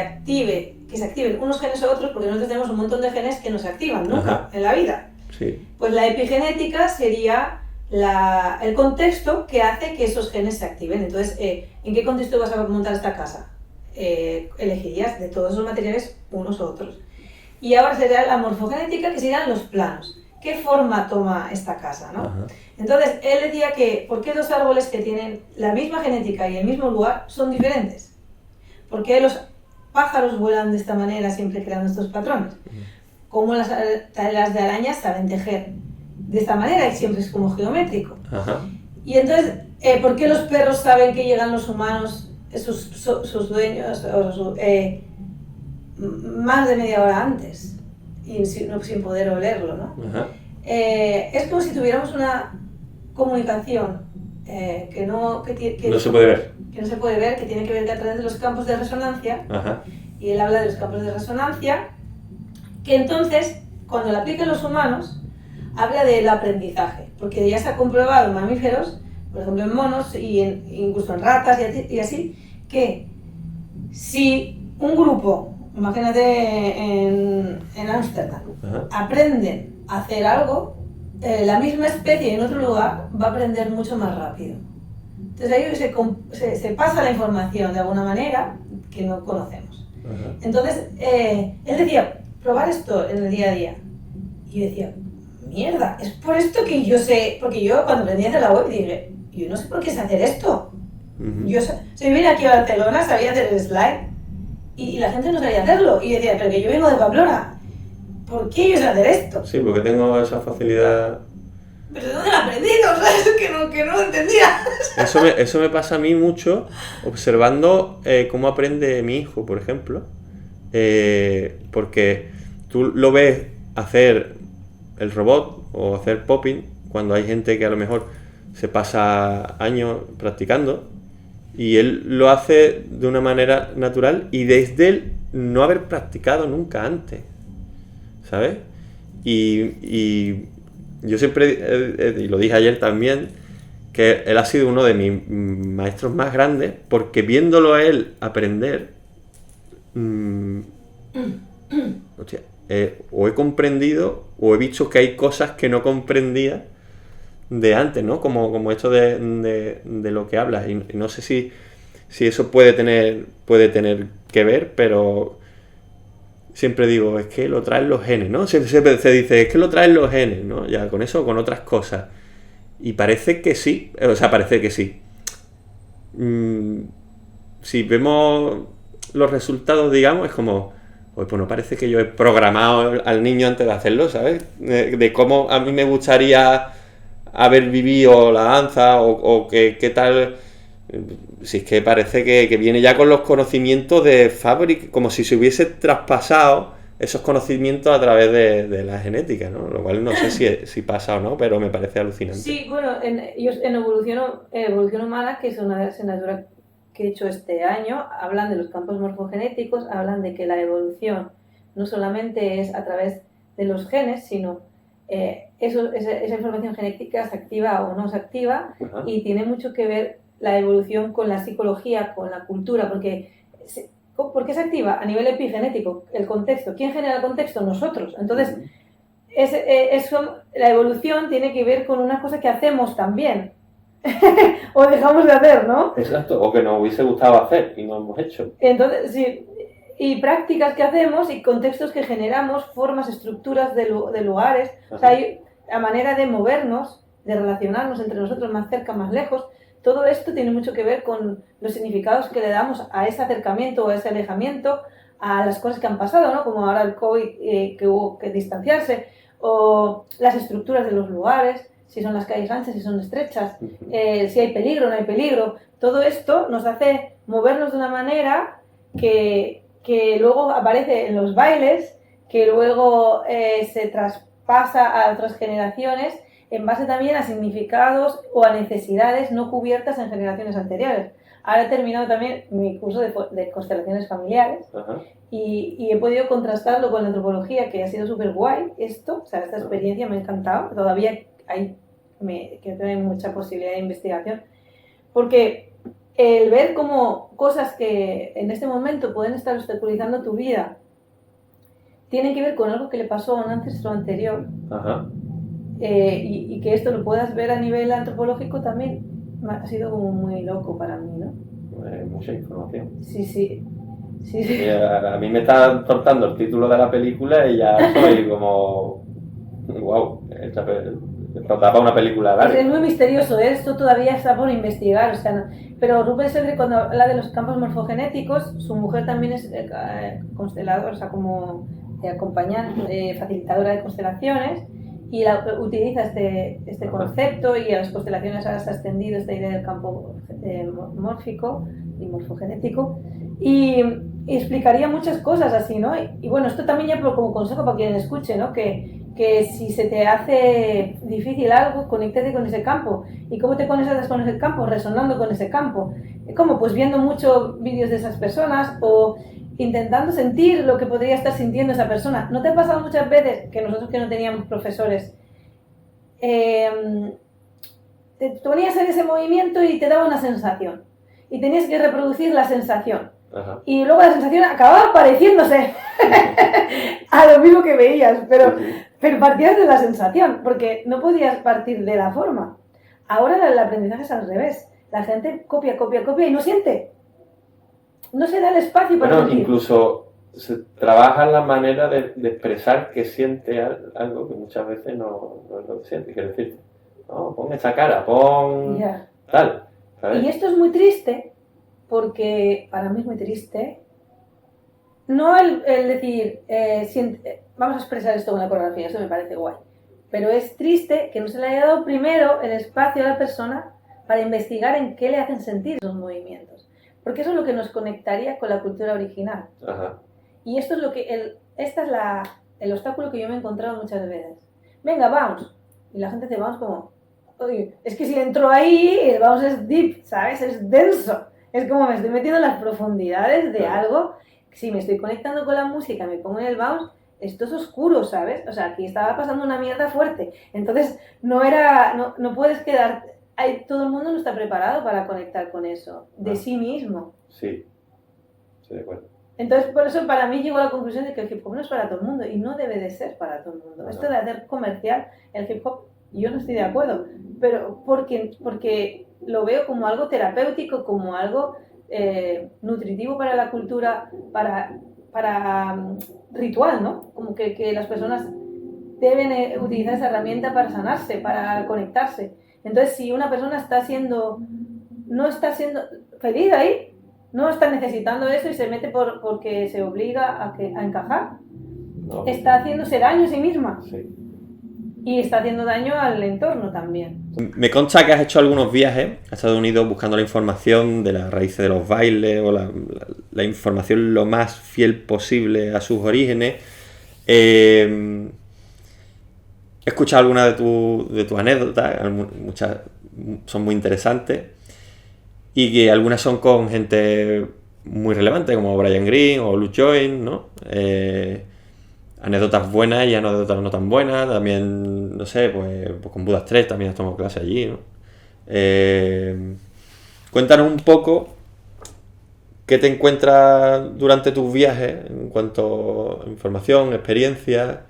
se activen unos genes u otros, porque nosotros tenemos un montón de genes que no se activan nunca en la vida. Sí. Pues la epigenética sería el contexto que hace que esos genes se activen. Entonces, ¿en qué contexto vas a montar esta casa? Elegirías de todos esos materiales unos u otros. Y ahora sería la morfogenética, que serían los planos. ¿Qué forma toma esta casa, ¿no? Entonces, él decía que, ¿por qué dos árboles que tienen la misma genética y el mismo lugar son diferentes? ¿Por qué los pájaros vuelan de esta manera siempre creando estos patrones? ¿Cómo las telas de arañas saben tejer de esta manera y siempre es como geométrico? Y entonces, ¿por qué los perros saben que llegan los humanos, sus dueños, más de media hora antes? Y sin poder olerlo, ¿no? Es como si tuviéramos una comunicación que no se puede ver. Que no se puede ver, que tiene que ver a través de los campos de resonancia. Y él habla de los campos de resonancia, que entonces, cuando lo aplican los humanos, habla del aprendizaje, porque ya se ha comprobado en mamíferos, por ejemplo en monos y incluso en ratas y así, que si un grupo, imagínate en Ámsterdam, aprenden a hacer algo, la misma especie en otro lugar va a aprender mucho más rápido. Entonces ahí se pasa la información de alguna manera que no conocemos. Entonces, él decía, probar esto en el día a día. Y yo decía, mierda, es por esto que yo sé, porque yo cuando aprendí a hacer la web dije, yo no sé por qué sé hacer esto. Yo vine aquí a Barcelona, sabía hacer el slide, y la gente no sabía hacerlo. Y decía, pero que yo vengo de Pamplona, ¿por qué yo sé hacer esto? Sí, porque tengo esa facilidad. ¿Pero de dónde lo he aprendido? ¿Sabes? Que no lo entendía. Eso me pasa a mí mucho, observando cómo aprende mi hijo, por ejemplo. Porque tú lo ves hacer el robot o hacer popping cuando hay gente que a lo mejor se pasa años practicando, y él lo hace de una manera natural y desde él no haber practicado nunca antes, ¿sabes? Y yo siempre, y lo dije ayer también, que él ha sido uno de mis maestros más grandes, porque viéndolo a él aprender, hostia, o he comprendido o he visto que hay cosas que no comprendía de antes, ¿no? Como esto de lo que hablas. Y no sé si eso puede tener que ver, pero siempre digo, es que lo traen los genes, ¿no? Siempre se dice, es que lo traen los genes, ¿no? Ya con eso o con otras cosas. Y parece que sí, o sea, parece que sí. Si vemos los resultados, digamos, es como, pues no parece que yo he programado al niño antes de hacerlo, ¿sabes? De cómo a mí me gustaría haber vivido la danza o qué tal. Si es que parece que viene ya con los conocimientos de fábrica, como si se hubiese traspasado esos conocimientos a través de la genética, ¿no? Lo cual no sé si pasa o no, pero me parece alucinante. Sí, bueno, en Evolución Humana, que es una asignatura que he hecho este año, hablan de los campos morfogenéticos, hablan de que la evolución no solamente es a través de los genes, sino esa información genética se activa o no se activa. Ajá. Y tiene mucho que ver la evolución con la psicología, con la cultura, porque ¿por qué se activa? A nivel epigenético, el contexto. ¿Quién genera el contexto? Nosotros. Entonces, la evolución tiene que ver con una cosa que hacemos también. O dejamos de hacer, ¿no? Exacto, o que nos hubiese gustado hacer y no hemos hecho. Entonces, sí, y prácticas que hacemos y contextos que generamos, formas, estructuras de lugares. Ajá. O sea, hay la manera de movernos, de relacionarnos entre nosotros más cerca, más lejos. Todo esto tiene mucho que ver con los significados que le damos a ese acercamiento o a ese alejamiento, a las cosas que han pasado, ¿no? Como ahora el COVID, que hubo que distanciarse, o las estructuras de los lugares, si son las calles anchas, si son estrechas, si hay peligro o no hay peligro. Todo esto nos hace movernos de una manera que luego aparece en los bailes, que luego se traspasa a otras generaciones, en base también a significados o a necesidades no cubiertas en generaciones anteriores. Ahora he terminado también mi curso de constelaciones familiares. Ajá. Y he podido contrastarlo con la antropología, que ha sido súper guay esto, o sea, esta experiencia me ha encantado. Todavía creo que hay mucha posibilidad de investigación, porque el ver cómo cosas que en este momento pueden estar obstaculizando tu vida tienen que ver con algo que le pasó a un ancestro anterior. Ajá. Y que esto lo puedas ver a nivel antropológico también ha sido como muy loco para mí, ¿no? Mucha información. Sí. A mí me está tortando el título de la película y ya soy como wow, para una película larga. Es muy misterioso, esto todavía está por investigar, o sea, pero Rupert Sheldrake, cuando habla de los campos morfogenéticos, su mujer también es consteladora, o sea, como acompañante, facilitadora de constelaciones, y utiliza este concepto, y a las constelaciones ahora se ha extendido esta idea del campo mórfico y morfogenético, y explicaría muchas cosas así, ¿no? Y bueno, esto también ya como consejo para quien escuche, ¿no? Que si se te hace difícil algo, conéctate con ese campo. ¿Y cómo te conectas con ese campo? Resonando con ese campo. ¿Cómo? Pues viendo muchos vídeos de esas personas o intentando sentir lo que podría estar sintiendo esa persona. ¿No te ha pasado muchas veces que nosotros que no teníamos profesores te ponías en ese movimiento y te daba una sensación y tenías que reproducir la sensación? Ajá. Y luego la sensación acababa pareciéndose a lo mismo que veías, pero partías de la sensación porque no podías partir de la forma. Ahora el aprendizaje es al revés. La gente copia y no siente. No se da el espacio para sentir. Incluso se trabaja la manera de expresar que siente algo que muchas veces no es lo que siente. Quiero decir, no, pon esa cara, pon tal. ¿Sabes? Y esto es muy triste, porque para mí es muy triste. No el decir, vamos a expresar esto con la coreografía, eso me parece guay. Pero es triste que no se le haya dado primero el espacio a la persona para investigar en qué le hacen sentir esos movimientos. Porque eso es lo que nos conectaría con la cultura original. Ajá. Y esto es lo que el obstáculo que yo me he encontrado muchas veces. Venga, vamos. Y la gente dice, vamos como, oye, es que si entro ahí, el vamos es deep, ¿sabes? Es denso. Es como me estoy metiendo en las profundidades de algo. Si me estoy conectando con la música, me pongo en el bounce, esto es oscuro, ¿sabes? O sea, aquí estaba pasando una mierda fuerte. Entonces, no puedes quedar... todo el mundo no está preparado para conectar con eso, de sí mismo. Sí, de acuerdo. Entonces, por eso para mí llegó a la conclusión de que el hip hop no es para todo el mundo y no debe de ser para todo el mundo. Esto de hacer comercial el hip hop, yo no estoy de acuerdo, pero porque lo veo como algo terapéutico, como algo nutritivo para la cultura, para ritual, ¿no? Como que las personas deben utilizar esa herramienta para sanarse, para conectarse. Entonces, si una persona no está siendo feliz ahí, no está necesitando eso y se mete porque se obliga a encajar, No. está haciéndose daño a sí misma. Sí. Y está haciendo daño al entorno también. Me consta que has hecho algunos viajes a Estados Unidos buscando la información de las raíces de los bailes o la información lo más fiel posible a sus orígenes. He escuchado algunas de tus anécdotas, muchas son muy interesantes y que algunas son con gente muy relevante como Brian Greene o Luke Join, ¿no? Anécdotas buenas y anécdotas no tan buenas, también, no sé, pues con Buda Street también has tomado clase allí, ¿no? Cuéntanos un poco qué te encuentras durante tus viajes en cuanto a información, experiencia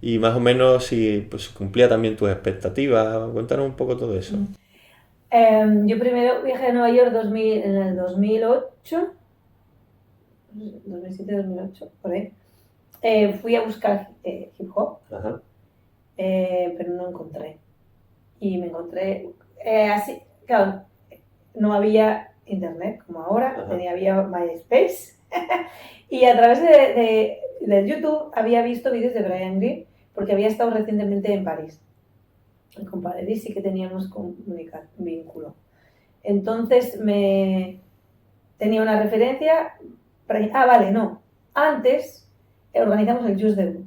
y más o menos si pues, cumplía también tus expectativas. Cuéntanos un poco todo eso. Yo primero viajé a Nueva York en el 2008, 2007-2008, por ahí. Fui a buscar hip hop, pero no encontré. Y me encontré así, claro, no había internet como ahora, había MySpace. Y a través de YouTube había visto vídeos de Brian Greene, porque había estado recientemente en París. Y con París sí que teníamos vínculo. Entonces tenía una referencia. Antes organizamos el Just Debut.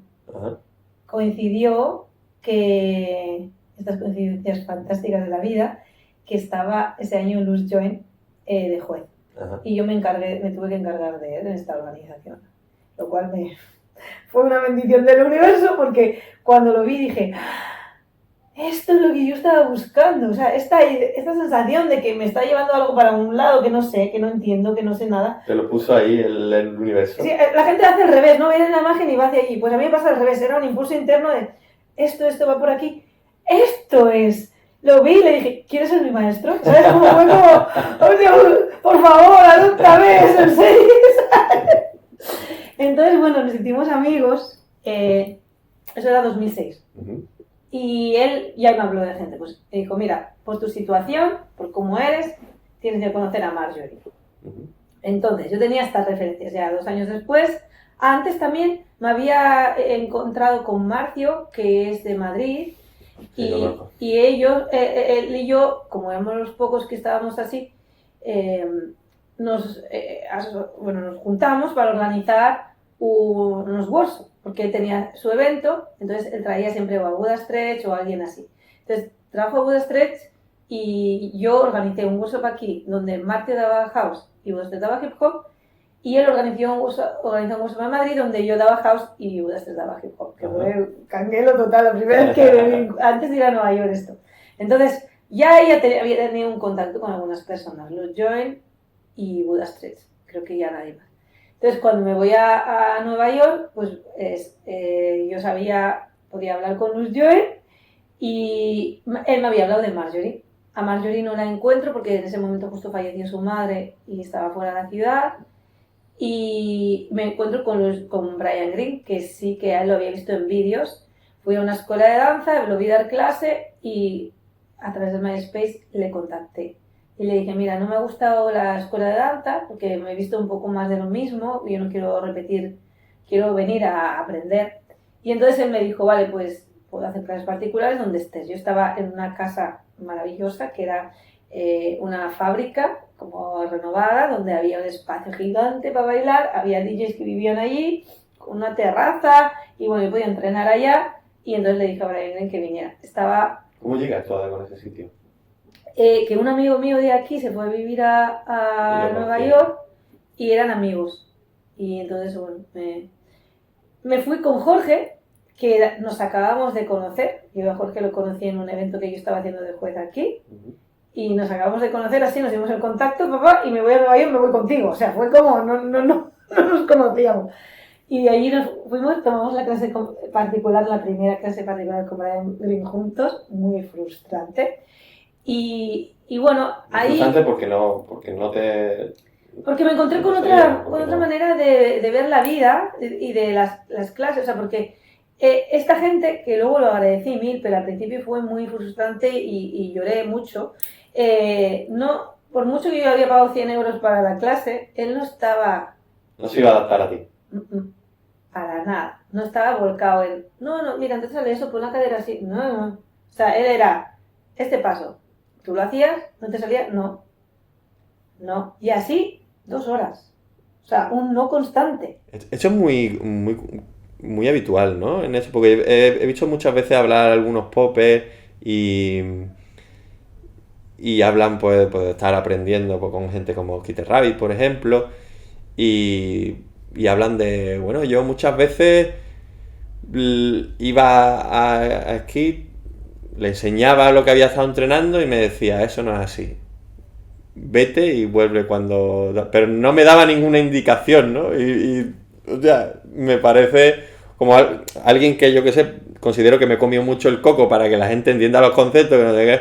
Coincidió que, estas coincidencias fantásticas de la vida, que estaba ese año Luke Join de juez. Y yo me tuve que encargar de él en esta organización. Lo cual fue una bendición del universo, porque cuando lo vi dije, esto es lo que yo estaba buscando. O sea, esta sensación de que me está llevando algo para un lado que no sé, que no entiendo, que no sé nada. Te lo puso ahí el universo. Sí, la gente hace al revés, no viene la imagen y va hacia allí. Pues a mí me pasa al revés, era un impulso interno de esto va por aquí. Esto es. Lo vi y le dije, ¿quieres ser mi maestro? ¿Sabes? Como, oye, por favor, adóptame, eso en serio. Entonces, bueno, nos hicimos amigos. Eso era 2006. Y él ya me habló de gente. Pues me dijo, mira, por tu situación, por cómo eres, tienes que conocer a Marjorie. Entonces, yo tenía estas referencias ya 2 años después. Antes también me había encontrado con Marcio, que es de Madrid. Y él y yo, como éramos los pocos que estábamos así, nos juntamos para organizar unos workshops, porque él tenía su evento, entonces él traía siempre o a Buda Stretch o a alguien así. Entonces trajo a Buda Stretch y yo organicé un workshop aquí donde Marcio daba house y Buda Stretch daba hip hop, y él organizó un workshop en Madrid donde yo daba house y Buda Stretch daba hip hop, que fue canguelo total, la primera vez que antes de ir a Nueva York esto. Entonces ya ella había tenido un contacto con algunas personas, Luke Join y Buda Stretch, creo que ya nadie más. Entonces, cuando me voy a Nueva York, pues yo podía hablar con Luke Join y él me había hablado de Marjorie. A Marjorie no la encuentro porque en ese momento justo falleció su madre y estaba fuera de la ciudad. Y me encuentro con Brian Greene, que sí que a él lo había visto en vídeos. Fui a una escuela de danza, lo vi dar clase y a través de MySpace le contacté. Y le dije, mira, no me ha gustado la escuela de danza porque me he visto un poco más de lo mismo y yo no quiero repetir, quiero venir a aprender. Y entonces él me dijo, vale, pues puedo hacer clases particulares donde estés. Yo estaba en una casa maravillosa que era una fábrica como renovada, donde había un espacio gigante para bailar, había DJs que vivían allí, con una terraza, y bueno, yo podía entrenar allá. Y entonces le dije a Brian que viniera. ¿Cómo llegas tú a con ese sitio? Que un amigo mío de aquí se fue a vivir a Nueva York y eran amigos. Y entonces, bueno, me fui con Jorge, que nos acabamos de conocer. Yo a Jorge lo conocí en un evento que yo estaba haciendo de juez aquí. Y nos acabamos de conocer así, nos dimos el contacto, papá, y me voy a Nueva York, me voy contigo. O sea, fue como, no. no nos conocíamos. Y allí nos fuimos, tomamos la clase particular, la primera clase particular con Brian Greene juntos, muy frustrante. Y bueno, ahí... Frustrante porque no te... Porque me encontré con otra manera de ver la vida y de las clases, o sea, porque esta gente, que luego lo agradecí mil, pero al principio fue muy frustrante y lloré mucho, no, por mucho que yo había pagado 100 euros para la clase, él no estaba... No se iba a adaptar a ti. Para nada, no estaba volcado en, no, mira, antes sale eso, pon la cadera así, no, o sea, él era, este paso, tú lo hacías, no te salía, no, y así 2 horas, o sea, un no constante. Eso es muy habitual, ¿no? En eso, porque he visto muchas veces hablar algunos popes y hablan pues de estar aprendiendo pues, con gente como Kite Rabbit, por ejemplo, y hablan de, bueno, yo muchas veces iba a esquí, le enseñaba lo que había estado entrenando y me decía, eso no es así, vete y vuelve cuando... Pero no me daba ninguna indicación, ¿no? O sea, me parece como alguien que yo que sé, considero que me comió mucho el coco para que la gente entienda los conceptos, que no sé qué,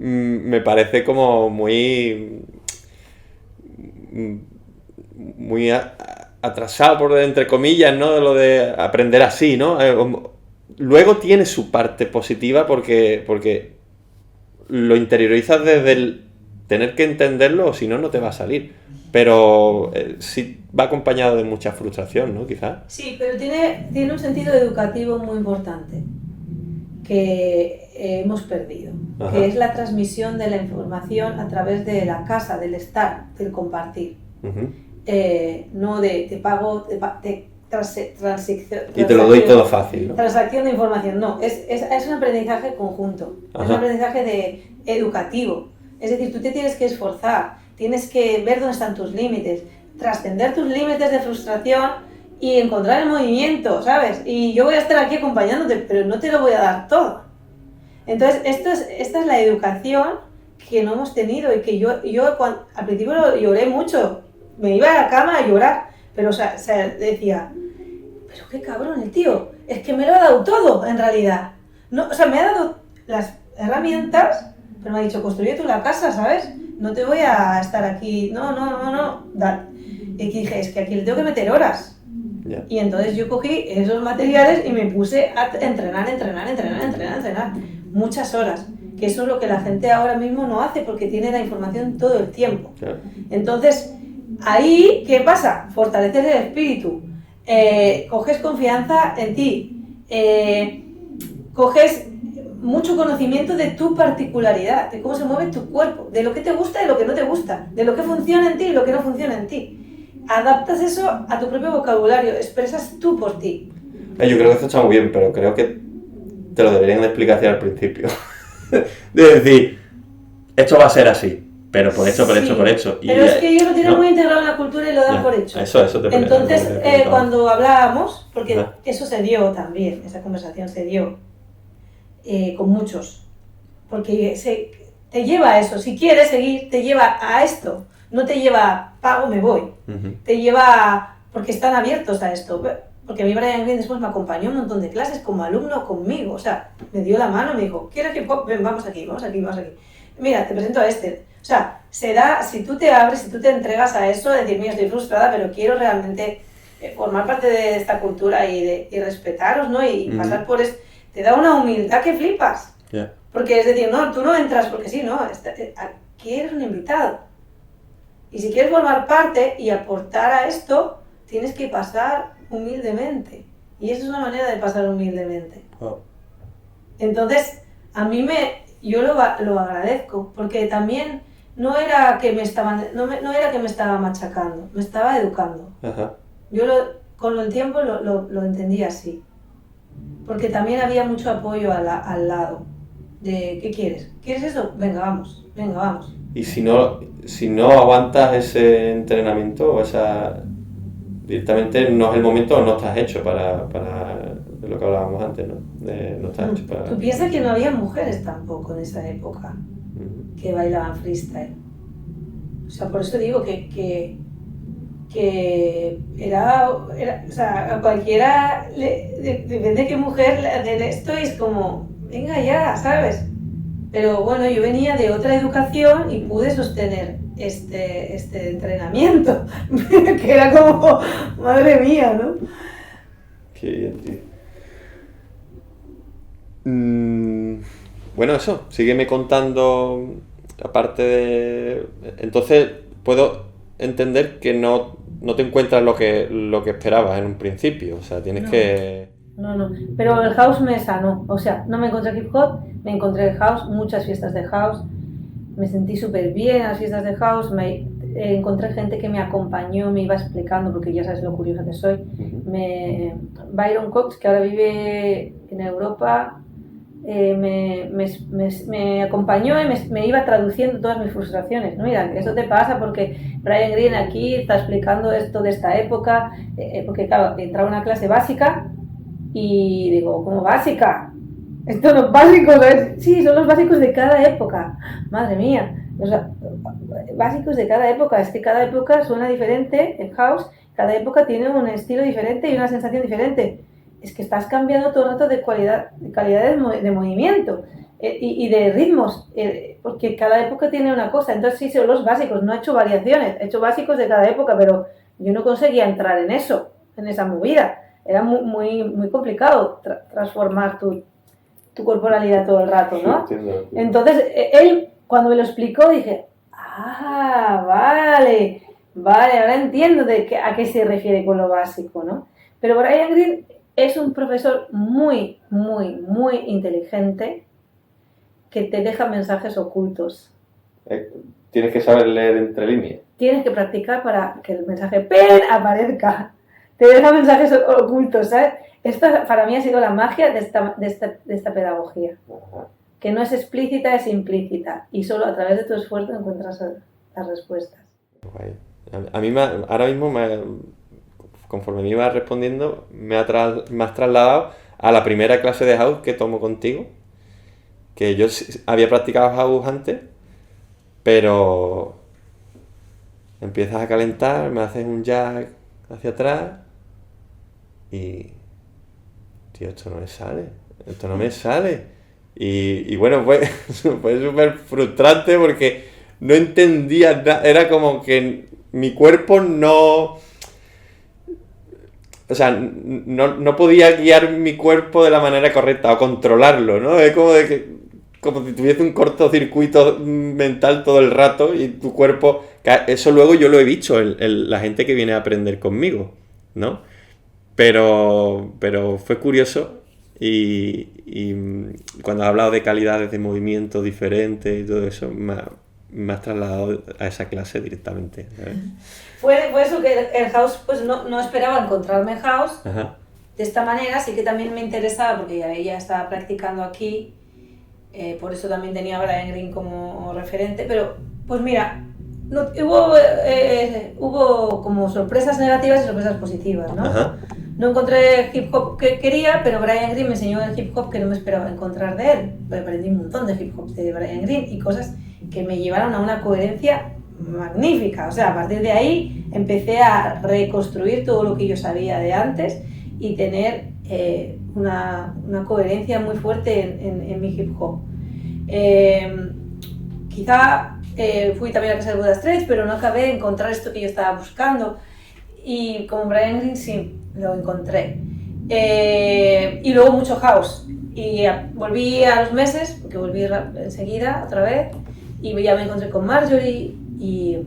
me parece como muy atrasado, por entre comillas, ¿no? De lo de aprender así, ¿no? Luego tiene su parte positiva porque lo interiorizas desde el tener que entenderlo, o si no, no te va a salir. Pero sí va acompañado de mucha frustración, ¿no? Quizás. Sí, pero tiene un sentido educativo muy importante que hemos perdido, Ajá. Que es la transmisión de la información a través de la casa, del estar, del compartir. Uh-huh. No de te pago, transacción. Y te lo doy todo fácil, ¿no? Transacción de información, no, es un aprendizaje conjunto, Ajá. Es un aprendizaje educativo. Es decir, tú te tienes que esforzar, tienes que ver dónde están tus límites, trascender tus límites de frustración y encontrar el movimiento, ¿sabes? Y yo voy a estar aquí acompañándote, pero no te lo voy a dar todo. Entonces, esta es la educación que no hemos tenido y que yo al principio lloré mucho, me iba a la cama a llorar, pero o sea, decía, pero qué cabrón el tío, es que me lo ha dado todo en realidad. No, o sea, me ha dado las herramientas, pero me ha dicho, construye tú la casa, ¿sabes? No te voy a estar aquí, no. Y dije, es que aquí le tengo que meter horas. Yeah. Y entonces yo cogí esos materiales y me puse a entrenar muchas horas, que eso es lo que la gente ahora mismo no hace porque tiene la información todo el tiempo. Yeah. Entonces, ahí, ¿qué pasa? Fortaleces el espíritu, coges confianza en ti, coges mucho conocimiento de tu particularidad, de cómo se mueve tu cuerpo, de lo que te gusta y lo que no te gusta, de lo que funciona en ti y lo que no funciona en ti. Adaptas eso a tu propio vocabulario, expresas tú por ti. Yo creo que esto está muy bien, pero creo que te lo deberían de explicar hacia el principio. De decir, esto va a ser así, pero por hecho. Pero es que ellos lo tienen muy integrado en la cultura y lo dan por hecho. Eso te Entonces, cuando hablábamos, porque eso se dio también, esa conversación se dio con muchos, porque te lleva a eso, si quieres seguir, te lleva a esto, no te lleva a pago, me voy, te lleva a, porque están abiertos a esto, porque a mí Brian Greene después me acompañó un montón de clases como alumno conmigo, o sea, me dio la mano, me dijo, ¿quieres que ven, vamos aquí, mira, te presento a este, o sea, se da, si tú te abres, si tú te entregas a eso, decir, mira, estoy frustrada, pero quiero realmente formar parte de esta cultura y respetaros, ¿no? Y pasar por esto. Te da una humildad que flipas. Yeah. Porque es decir, no, tú no entras porque sí, no, aquí eres un invitado. Y si quieres formar parte y aportar a esto, tienes que pasar humildemente. Y esa es una manera de pasar humildemente. Oh. Entonces, yo lo agradezco, porque también no era que me estaba machacando, me estaba educando. Ajá. Yo con el tiempo lo entendí así. Porque también había mucho apoyo al lado de ¿qué quieres? ¿Quieres eso? Venga, vamos. Y si no aguantas ese entrenamiento o directamente no es el momento o no estás hecho para de lo que hablábamos antes, ¿no? No estás hecho para... Tú piensas que no había mujeres tampoco en esa época que bailaban freestyle. O sea, por eso digo que que era, o sea, a cualquiera, depende de qué mujer le hacen esto y es como, venga ya, ¿sabes? Pero bueno, yo venía de otra educación y pude sostener este entrenamiento, que era como, madre mía, ¿no? Qué bien, tío. Bueno, eso, sígueme contando, aparte de... Entonces, puedo entender que no te encuentras lo que esperabas en un principio, o sea, tienes que... No, pero el house me sanó, o sea, no me encontré hip hop, me encontré el house, muchas fiestas de house, me sentí súper bien en las fiestas de house, encontré gente que me acompañó, me iba explicando, porque ya sabes lo curiosa que soy. Byron Cox, que ahora vive en Europa, me acompañó y me iba traduciendo todas mis frustraciones, ¿no? Mira, eso te pasa porque Brian Greene aquí está explicando esto de esta época, porque claro, entraba a una clase básica y digo, ¿cómo básica? Estos los básicos, sí, son los básicos de cada época, madre mía, básicos de cada época, es que cada época suena diferente en house, cada época tiene un estilo diferente y una sensación diferente. Es que estás cambiando todo el rato de calidad de movimiento y de ritmos, porque cada época tiene una cosa. Entonces sí, son los básicos, no he hecho variaciones, he hecho básicos de cada época, pero yo no conseguía entrar en eso, en esa movida. Era muy complicado transformar tu corporalidad todo el rato, ¿no? Entiendo. Entonces, él, cuando me lo explicó, dije, vale, ahora entiendo a qué se refiere con lo básico, ¿no? Pero Brian Greene es un profesor muy inteligente que te deja mensajes ocultos. Tienes que saber leer entre líneas. Tienes que practicar para que el mensaje ¡pen! Aparezca. Te deja mensajes ocultos, ¿sabes? Esto para mí ha sido la magia de esta pedagogía. Ajá. Que no es explícita, es implícita. Y solo a través de tu esfuerzo encuentras las respuestas. A mí ahora mismo, conforme me iba respondiendo, me has trasladado a la primera clase de house que tomo contigo. Que yo había practicado house antes, pero empiezas a calentar, me haces un jack hacia atrás y... Tío, esto no me sale. Y bueno, fue súper frustrante porque no entendía nada, era como que mi cuerpo no... O sea, no podía guiar mi cuerpo de la manera correcta o controlarlo, ¿no? Es como si tuviese un cortocircuito mental todo el rato y tu cuerpo... Eso luego yo lo he visto en la gente que viene a aprender conmigo, ¿no? Pero fue curioso y cuando has hablado de calidades de movimiento diferentes y todo eso, me has trasladado a esa clase directamente, ¿sabes? Fue eso que el house, pues no esperaba encontrarme house. Ajá. De esta manera, sí que también me interesaba porque ya estaba practicando aquí, por eso también tenía a Brian Greene como referente, pero pues mira, hubo como sorpresas negativas y sorpresas positivas, ¿no? Ajá. No encontré el hip hop que quería, pero Brian Greene me enseñó el hip hop que no me esperaba encontrar de él. Aprendí un montón de hip hop de Brian Greene y cosas que me llevaron a una coherencia magnífica. O sea, a partir de ahí empecé a reconstruir todo lo que yo sabía de antes y tener una coherencia muy fuerte en mi hip hop. Quizá fui también a casa de Buddha Straits, pero no acabé de encontrar esto que yo estaba buscando. Y con Brian Greene sí, lo encontré. Y luego mucho house. Y volví a los meses, porque volví enseguida otra vez, y ya me encontré con Marjorie y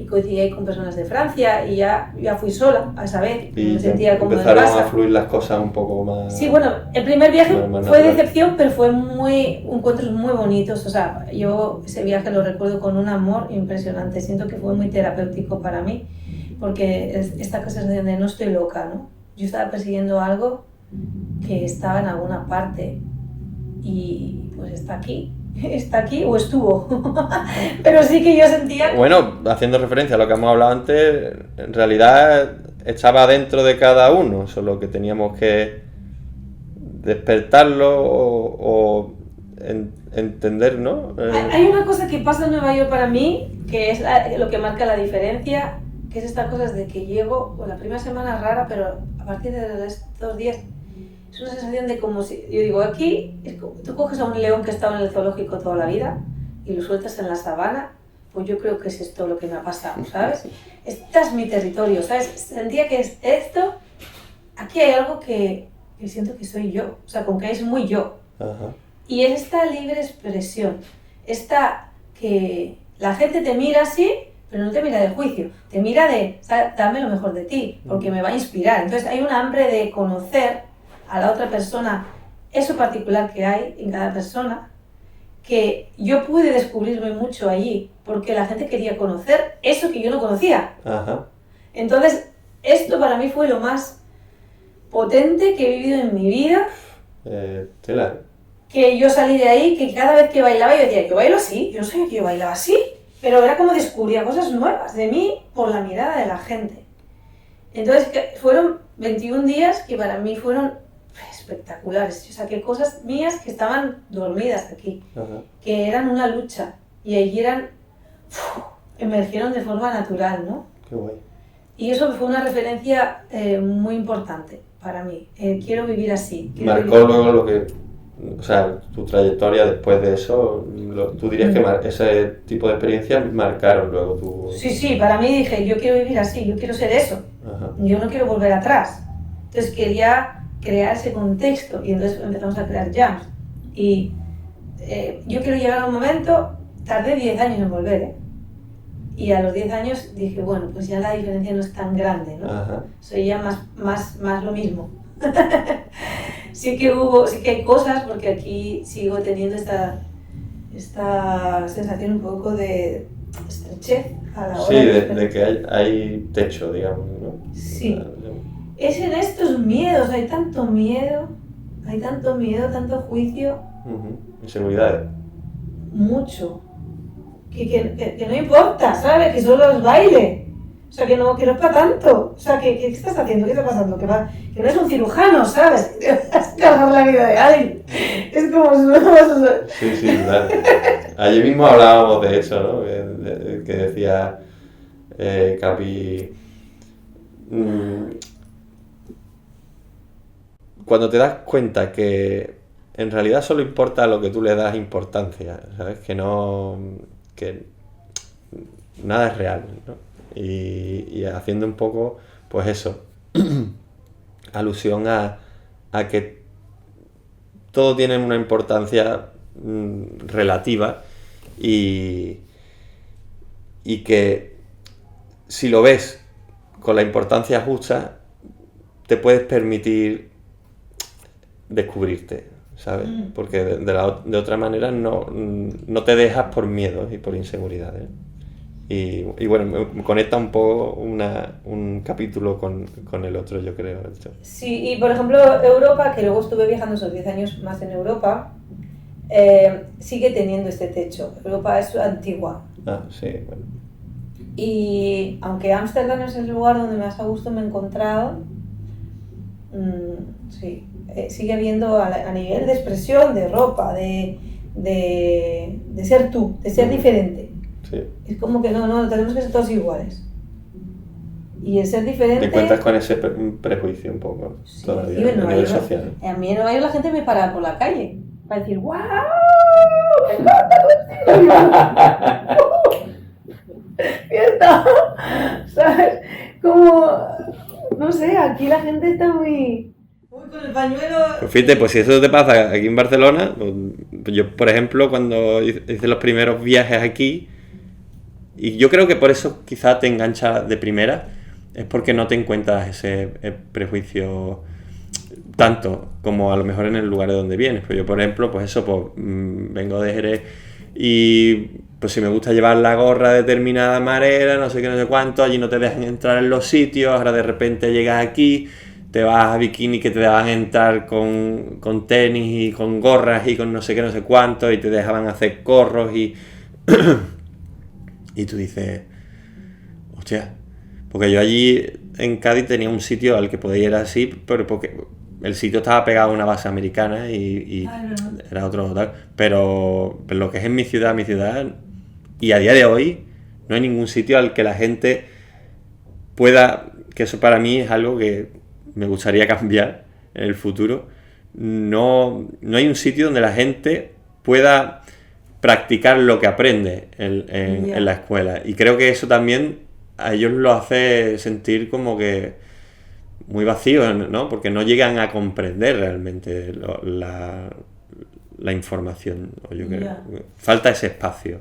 coincidí ahí con personas de Francia y ya fui sola a esa vez. Y me sentía como empezaron a fluir las cosas un poco más. Sí, bueno, el primer viaje fue decepción, pero fue encuentros muy bonitos. O sea, yo ese viaje lo recuerdo con un amor impresionante. Siento que fue muy terapéutico para mí, porque esta sensación de no estoy loca, ¿no? Yo estaba persiguiendo algo que estaba en alguna parte y pues está aquí o estuvo. Pero sí que yo sentía... Bueno, haciendo referencia a lo que hemos hablado antes, en realidad estaba dentro de cada uno, solo que teníamos que despertarlo o entender, ¿no? Hay una cosa que pasa en Nueva York para mí, que es lo que marca la diferencia, que es esta cosa de que llego, la primera semana es rara, pero a partir de estos días es una sensación de como si, yo digo, aquí, es como, tú coges a un león que ha estado en el zoológico toda la vida y lo sueltas en la sabana, pues yo creo que es esto lo que me ha pasado, ¿sabes? Este es mi territorio, ¿sabes? Sentía que es esto, aquí hay algo que siento que soy yo, o sea, como que es muy yo. Ajá. Y es esta libre expresión, esta que la gente te mira así, pero no te mira de juicio, te mira de, ¿sabes? Dame lo mejor de ti, porque me va a inspirar. Entonces hay un hambre de conocer a la otra persona, eso particular que hay en cada persona, que yo pude descubrirme mucho allí, porque la gente quería conocer eso que yo no conocía. Ajá. Entonces, esto para mí fue lo más potente que he vivido en mi vida. Tela. Que yo salí de ahí, que cada vez que bailaba yo decía, yo bailo así, yo no sabía que yo bailaba así, pero era como descubría cosas nuevas de mí por la mirada de la gente. Entonces fueron 21 días que para mí fueron espectaculares. Yo saqué cosas mías que estaban dormidas aquí, Ajá. que eran una lucha, y allí emergieron de forma natural, ¿no? Qué guay. Y eso fue una referencia muy importante para mí. Quiero vivir así. Marcó luego lo que, o sea, tu trayectoria después de eso, tú dirías que ese tipo de experiencias marcaron luego tu... Sí, para mí dije, yo quiero vivir así, yo quiero ser eso. Ajá. Yo no quiero volver atrás. Entonces quería crear ese contexto y entonces empezamos a crear jams. Y yo quiero llegar a un momento, tardé 10 años en volver, ¿eh? Y a los 10 años dije, bueno, pues ya la diferencia no es tan grande, ¿no? Ajá. Soy ya más lo mismo. sí que hay cosas, porque aquí sigo teniendo esta sensación un poco de estrechez a la hora Sí, de que hay techo, digamos, ¿no? Sí. Es en estos miedos, hay tanto miedo, tanto juicio. Inseguridades. Mucho. Que no importa, ¿sabes? Que solo es baile. O sea, que no es para tanto. O sea, ¿qué estás haciendo? ¿Qué está pasando? Que no es un cirujano, ¿sabes? Que vas a cargar la vida de alguien. Es como... Sí, claro. Ayer mismo hablábamos de eso, ¿no? Que decía Capi... cuando te das cuenta que en realidad solo importa lo que tú le das importancia, ¿sabes? Que nada es real, ¿no? Y haciendo un poco, pues eso, alusión a que todo tiene una importancia relativa y que si lo ves con la importancia justa, te puedes permitir descubrirte, ¿sabes? Porque de otra manera no te dejas por miedos y por inseguridades. Y bueno, me conecta un poco un capítulo con el otro, yo creo. Esto. Sí, y por ejemplo Europa, que luego estuve viajando esos 10 años más en Europa, sigue teniendo este techo. Europa es antigua. Ah, sí, bueno. Y aunque Ámsterdam es el lugar donde más a gusto me he encontrado, sí, sigue habiendo a nivel de expresión, de ropa, de ser tú, de ser diferente. Sí. Es como que no, tenemos que ser todos iguales. Y el ser diferente... Te encuentras con ese prejuicio un poco, sí, todavía, a nivel social. A mí en Nueva York la gente me para por la calle para decir, ¡guau! ¡Me encanta tu estilo! ¡Fiesta! ¿Sabes? Como... No sé, aquí la gente está muy con el pañuelo... Pues fíjate, pues si eso te pasa aquí en Barcelona, pues yo, por ejemplo, cuando hice los primeros viajes aquí, y yo creo que por eso quizá te engancha de primera, es porque no te encuentras ese prejuicio tanto como a lo mejor en el lugar de donde vienes. Pues yo, por ejemplo, pues eso, pues vengo de Jerez y pues si me gusta llevar la gorra de determinada manera, no sé qué, no sé cuánto, allí no te dejan entrar en los sitios, ahora de repente llegas aquí, te vas a bikini que te dejaban entrar con tenis y con gorras y con no sé qué, no sé cuánto, y te dejaban hacer corros y tú dices, hostia, porque yo allí en Cádiz tenía un sitio al que podía ir así, pero porque el sitio estaba pegado a una base americana y era otro tal, pero lo que es en mi ciudad, y a día de hoy no hay ningún sitio al que la gente que eso para mí es algo que me gustaría cambiar en el futuro. No hay un sitio donde la gente pueda practicar lo que aprende en la escuela. Y creo que eso también a ellos lo hace sentir como que muy vacío, ¿no? Porque no llegan a comprender realmente la información. Yo creo. Falta ese espacio.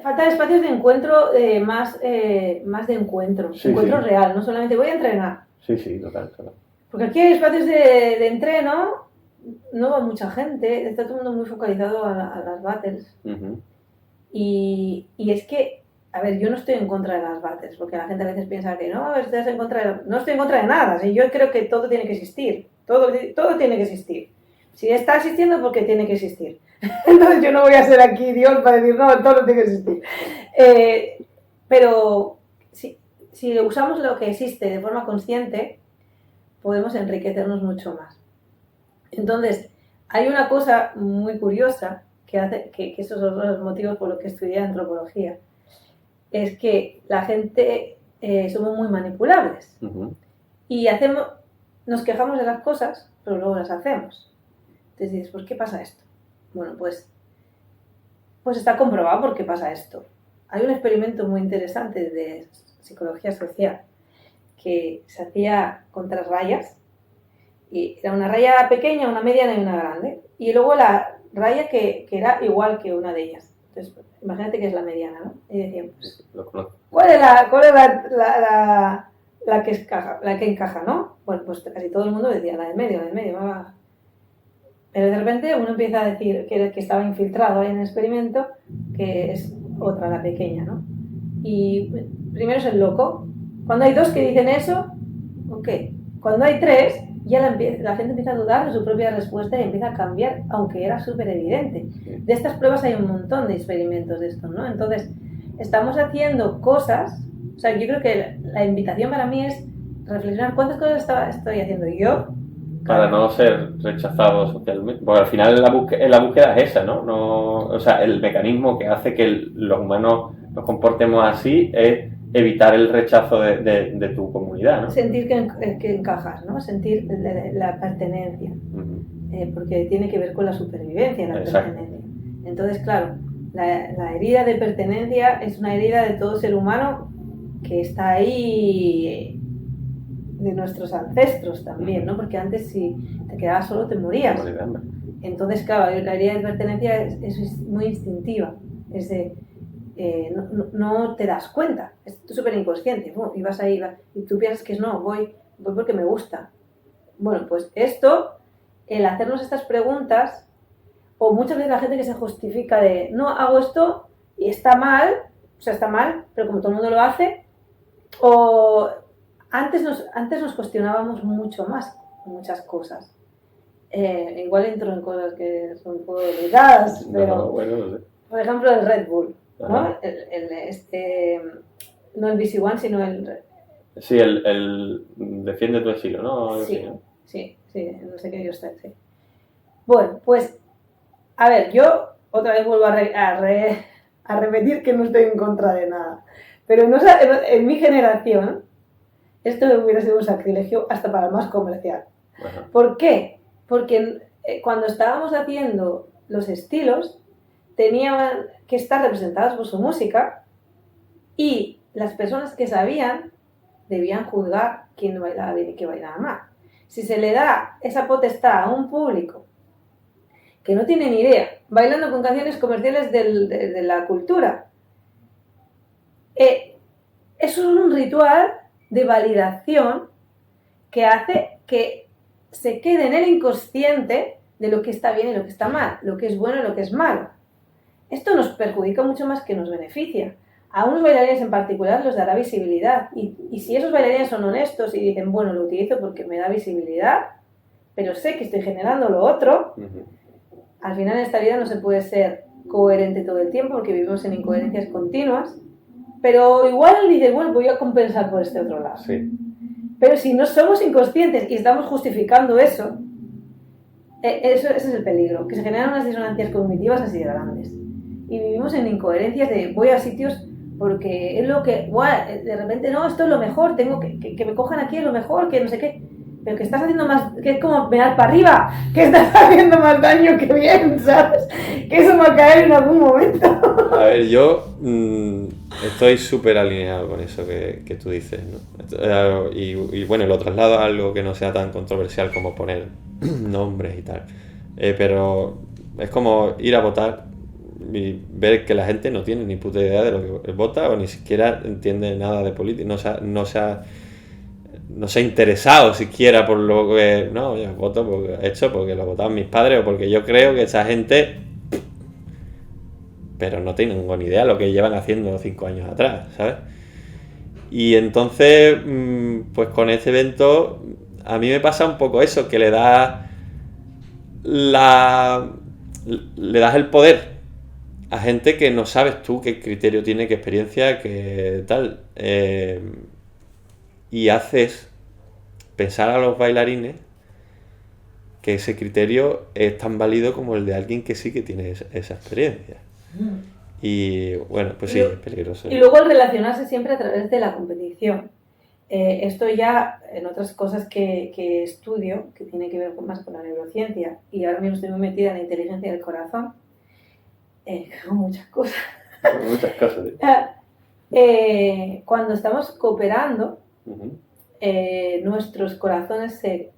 Falta espacios de encuentro, más de encuentro. Encuentro real, no solamente voy a entrenar. Sí, total. Porque aquí hay espacios de entreno, no va mucha gente, está todo el mundo muy focalizado a las battles. Uh-huh. Y es que, a ver, yo no estoy en contra de las battles, porque la gente a veces piensa que no, estás en contra no estoy en contra de nada. ¿Sí? Yo creo que todo tiene que existir, todo tiene que existir. Si está existiendo, porque tiene que existir. Entonces yo no voy a ser aquí Dios para decir, no, todo tiene que existir. Pero si usamos lo que existe de forma consciente, podemos enriquecernos mucho más. Entonces, hay una cosa muy curiosa que hace que esos son los motivos por los que estudié antropología. Es que la gente somos muy manipulables. Uh-huh. Y nos quejamos de las cosas, pero luego las hacemos. Entonces dices, ¿por qué pasa esto? Bueno, pues está comprobado por qué pasa esto. Hay un experimento muy interesante de psicología social que se hacía con 3 rayas, y era una raya pequeña, una mediana y una grande, y luego la raya que era igual que una de ellas. Entonces, imagínate que es la mediana, ¿no? Y decían, pues, ¿cuál es la que encaja, ¿no? Bueno, pues casi todo el mundo decía la del medio, va. Pero de repente uno empieza a decir que estaba infiltrado ahí en el experimento, que es otra, la pequeña, ¿no? Y primero es el loco. Cuando hay 2 que dicen eso, ok. Cuando hay 3, ya la gente empieza a dudar de su propia respuesta y empieza a cambiar, aunque era súper evidente. De estas pruebas hay un montón de experimentos de esto, ¿no? Entonces, estamos haciendo cosas, o sea, yo creo que la invitación para mí es reflexionar cuántas cosas estoy haciendo yo para no ser rechazado socialmente. Porque al final la búsqueda es esa, ¿no? O sea, el mecanismo que hace que los humanos nos comportemos así es evitar el rechazo de tu comunidad, ¿no? Sentir que encajas, ¿no? Sentir la pertenencia. Uh-huh. Porque tiene que ver con la supervivencia, la pertenencia. Entonces, claro, la herida de pertenencia es una herida de todo ser humano que está ahí, de nuestros ancestros también, ¿no? Porque antes si te quedabas solo te morías. Entonces, claro, la herida de pertenencia es muy instintiva. Es de, no te das cuenta. Es súper inconsciente. Y vas ahí, y tú piensas que no, voy porque me gusta. Bueno, pues el hacernos estas preguntas, o muchas veces la gente que se justifica de, no, hago esto y está mal, pero como todo el mundo lo hace, o... Antes nos cuestionábamos mucho más muchas cosas. Igual entro en cosas que son un poco delicadas, pero no sé. Por ejemplo el Red Bull, ¿no? No el BC One, sino el... Sí, el defiende tu estilo, ¿no? Sí, no sé qué Dios está, sí. Bueno, pues, a ver, yo otra vez vuelvo a repetir que no estoy en contra de nada, pero en mi generación esto hubiera sido un sacrilegio hasta para el más comercial. Ajá. ¿Por qué? Porque cuando estábamos haciendo los estilos, tenían que estar representados por su música y las personas que sabían debían juzgar quién bailaba bien y quién bailaba mal. Si se le da esa potestad a un público que no tiene ni idea, bailando con canciones comerciales de la cultura, eso es un ritual de validación que hace que se quede en el inconsciente de lo que está bien y lo que está mal, lo que es bueno y lo que es malo. Esto nos perjudica mucho más que nos beneficia. A unos bailarines en particular les dará visibilidad y si esos bailarines son honestos y dicen, bueno, lo utilizo porque me da visibilidad, pero sé que estoy generando lo otro, al final en esta vida no se puede ser coherente todo el tiempo porque vivimos en incoherencias continuas. Pero igual dices, bueno, voy a compensar por este otro lado. Sí. Pero si no somos inconscientes y estamos justificando eso, ese es el peligro, que se generan unas disonancias cognitivas así de grandes. Y vivimos en incoherencias de voy a sitios porque es lo que, guau, de repente no, esto es lo mejor, tengo que me cojan aquí es lo mejor, que no sé qué, pero que estás haciendo más, que es como mirar para arriba, que estás haciendo más daño que bien, ¿sabes? Que eso va a caer en algún momento. A ver, yo estoy súper alineado con eso que tú dices, ¿no? Y bueno, lo traslado a algo que no sea tan controversial como poner nombres y tal. Pero es como ir a votar y ver que la gente no tiene ni puta idea de lo que vota o ni siquiera entiende nada de política, no se ha interesado siquiera por lo que... No, yo voto porque lo votaban mis padres o porque yo creo que esa gente... Pero no tengo ni idea de lo que llevan haciendo 5 años atrás, ¿sabes? Y entonces, pues con este evento, a mí me pasa un poco eso, que le das el poder a gente que no sabes tú qué criterio tiene, qué experiencia, qué tal. Y haces pensar a los bailarines que ese criterio es tan válido como el de alguien que sí que tiene esa experiencia. Y bueno, pues sí, es peligroso. Y luego el relacionarse siempre a través de la competición. Esto ya en otras cosas que estudio, que tiene que ver más con la neurociencia, y ahora mismo estoy muy metida en la inteligencia del corazón, hago muchas cosas. Muchas cosas. Cuando estamos cooperando, nuestros corazones se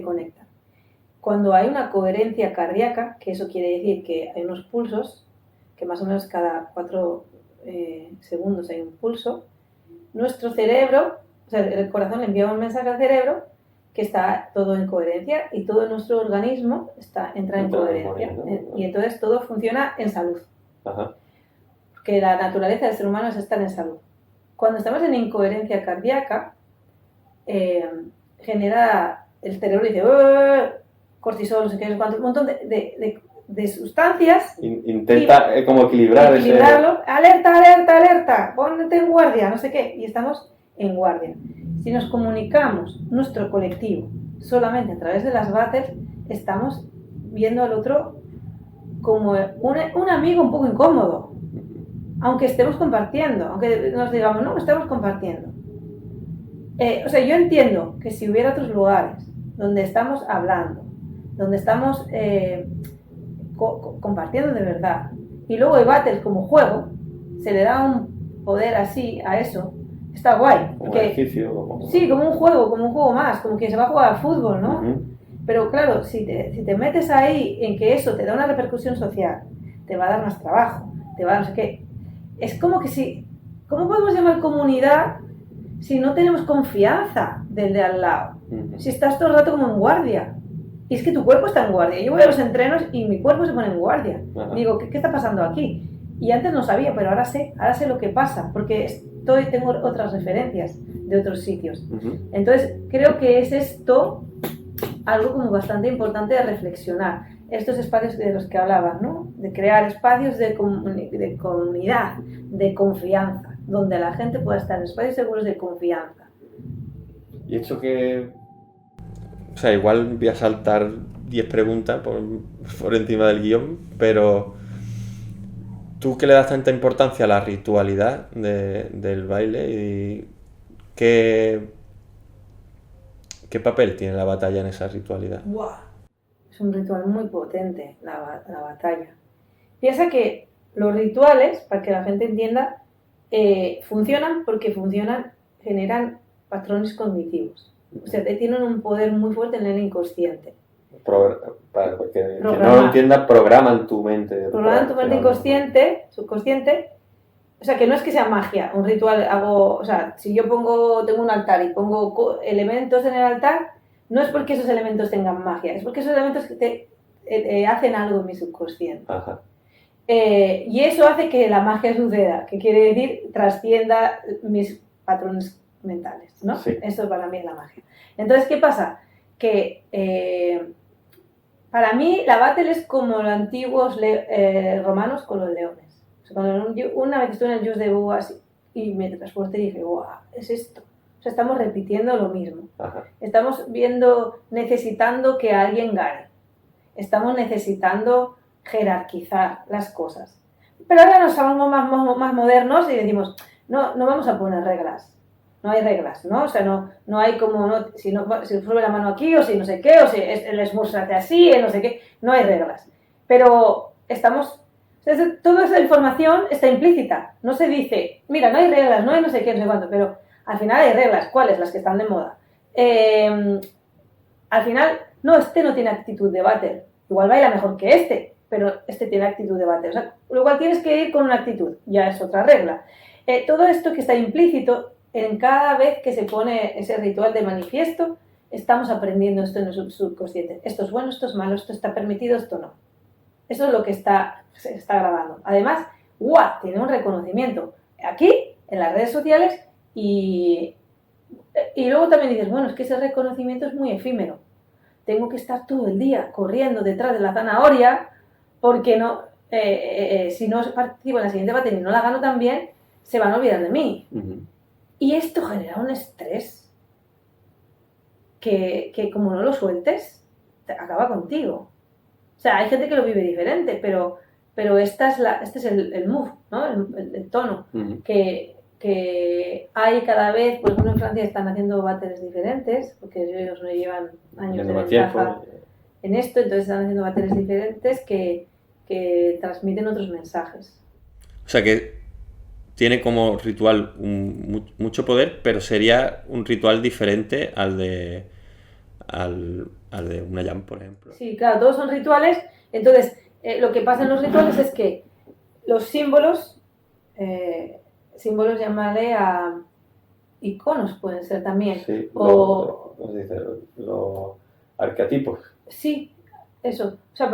conectan. Cuando hay una coherencia cardíaca, que eso quiere decir que hay unos pulsos, que más o menos cada 4 segundos hay un pulso, nuestro cerebro, o sea, el corazón le envía un mensaje al cerebro que está todo en coherencia y todo nuestro organismo entra en coherencia. Y entonces todo funciona en salud. Ajá. Porque la naturaleza del ser humano es estar en salud. Cuando estamos en incoherencia cardíaca, genera el cerebro dice cortisol, no sé qué, un montón de sustancias. Intenta como equilibrarlo. Alerta, ponte en guardia, no sé qué, y estamos en guardia. Si nos comunicamos nuestro colectivo solamente a través de las battles, estamos viendo al otro como un amigo un poco incómodo, aunque estemos compartiendo, aunque nos digamos, no, estamos compartiendo. O sea, yo entiendo que si hubiera otros lugares donde estamos hablando, donde estamos compartiendo de verdad, y luego hay battles como juego, se le da un poder así a eso, está guay. Como ejercicio. Sí, como un juego más, como que se va a jugar al fútbol, ¿no? Pero claro, si te metes ahí en que eso te da una repercusión social, te va a dar más trabajo, te va a dar no sé qué, es como que si, ¿cómo podemos llamar comunidad si no tenemos confianza del de al lado? Si estás todo el rato como en guardia. Y es que tu cuerpo está en guardia. Yo voy a los entrenos y mi cuerpo se pone en guardia. Digo, ¿qué está pasando aquí? Y antes no sabía, pero ahora sé lo que pasa, porque tengo otras referencias de otros sitios. Entonces, creo que es esto algo como bastante importante de reflexionar. Estos espacios de los que hablabas, ¿no? De crear espacios de comunidad, de confianza, donde la gente pueda estar en espacios seguros de confianza. Y eso que... O sea, igual voy a saltar 10 preguntas por encima del guión, pero ¿tú qué le das tanta importancia a la ritualidad del baile? ¿Y qué papel tiene la batalla en esa ritualidad? ¡Wow! Es un ritual muy potente, la batalla. Piensa que los rituales, para que la gente entienda, funcionan porque generan patrones cognitivos. O sea, tienen un poder muy fuerte en el inconsciente. Para que no lo entienda, programan tu mente. Programan tu mente inconsciente, subconsciente. O sea, que no es que sea magia, un ritual o sea, si yo tengo un altar y pongo elementos en el altar, no es porque esos elementos tengan magia, es porque esos elementos hacen algo en mi subconsciente. Ajá. Y eso hace que la magia suceda, que quiere decir trascienda mis patrones mentales, ¿no? Sí. Eso para mí es la magia. Entonces, ¿qué pasa? Que para mí la battle es como los antiguos romanos con los leones. O sea, una vez estuve en el Jus de Boas y me transporté y dije, ¡guau! Es esto. O sea, estamos repitiendo lo mismo. Ajá. Estamos necesitando que alguien gane. Estamos necesitando jerarquizar las cosas. Pero ahora nos estamos más modernos y decimos, no vamos a poner reglas. No hay reglas, ¿no? O sea, no hay como, si sube la mano aquí, o si no sé qué, o si el smooth se hace así, no sé qué. No hay reglas. Pero toda esa información está implícita. No se dice, mira, no hay reglas, no hay no sé qué, no sé cuánto, pero al final hay reglas. ¿Cuáles? Las que están de moda. Al final, este no tiene actitud de váter. Igual baila mejor que pero este tiene actitud de váter. O sea, lo cual tienes que ir con una actitud, ya es otra regla. Todo esto que está implícito en cada vez que se pone ese ritual de manifiesto, estamos aprendiendo esto en el subconsciente. Esto es bueno, esto es malo, esto está permitido, esto no. Eso es lo que se está grabando. Además, ¡guau! Tiene un reconocimiento aquí, en las redes sociales, y luego también dices, bueno, es que ese reconocimiento es muy efímero. Tengo que estar todo el día corriendo detrás de la zanahoria porque si no participo en la siguiente batalla y no la gano tan bien, se van a olvidar de mí. Uh-huh. Y esto genera un estrés que como no lo sueltes, acaba contigo. O sea, hay gente que lo vive diferente, pero este es el mood, ¿no? El tono. Uh-huh. Que hay cada vez, por ejemplo en Francia están haciendo battles diferentes, porque ellos no llevan años de ventaja en esto, entonces están haciendo battles diferentes que transmiten otros mensajes. O sea que tiene como ritual mucho poder, pero sería un ritual diferente al de una jam, por ejemplo. Sí, claro, todos son rituales. Entonces, lo que pasa en los rituales es que los símbolos, llamarle a iconos pueden ser también. Sí, ¿cómo se dice? Los arquetipos. Sí, eso. O sea,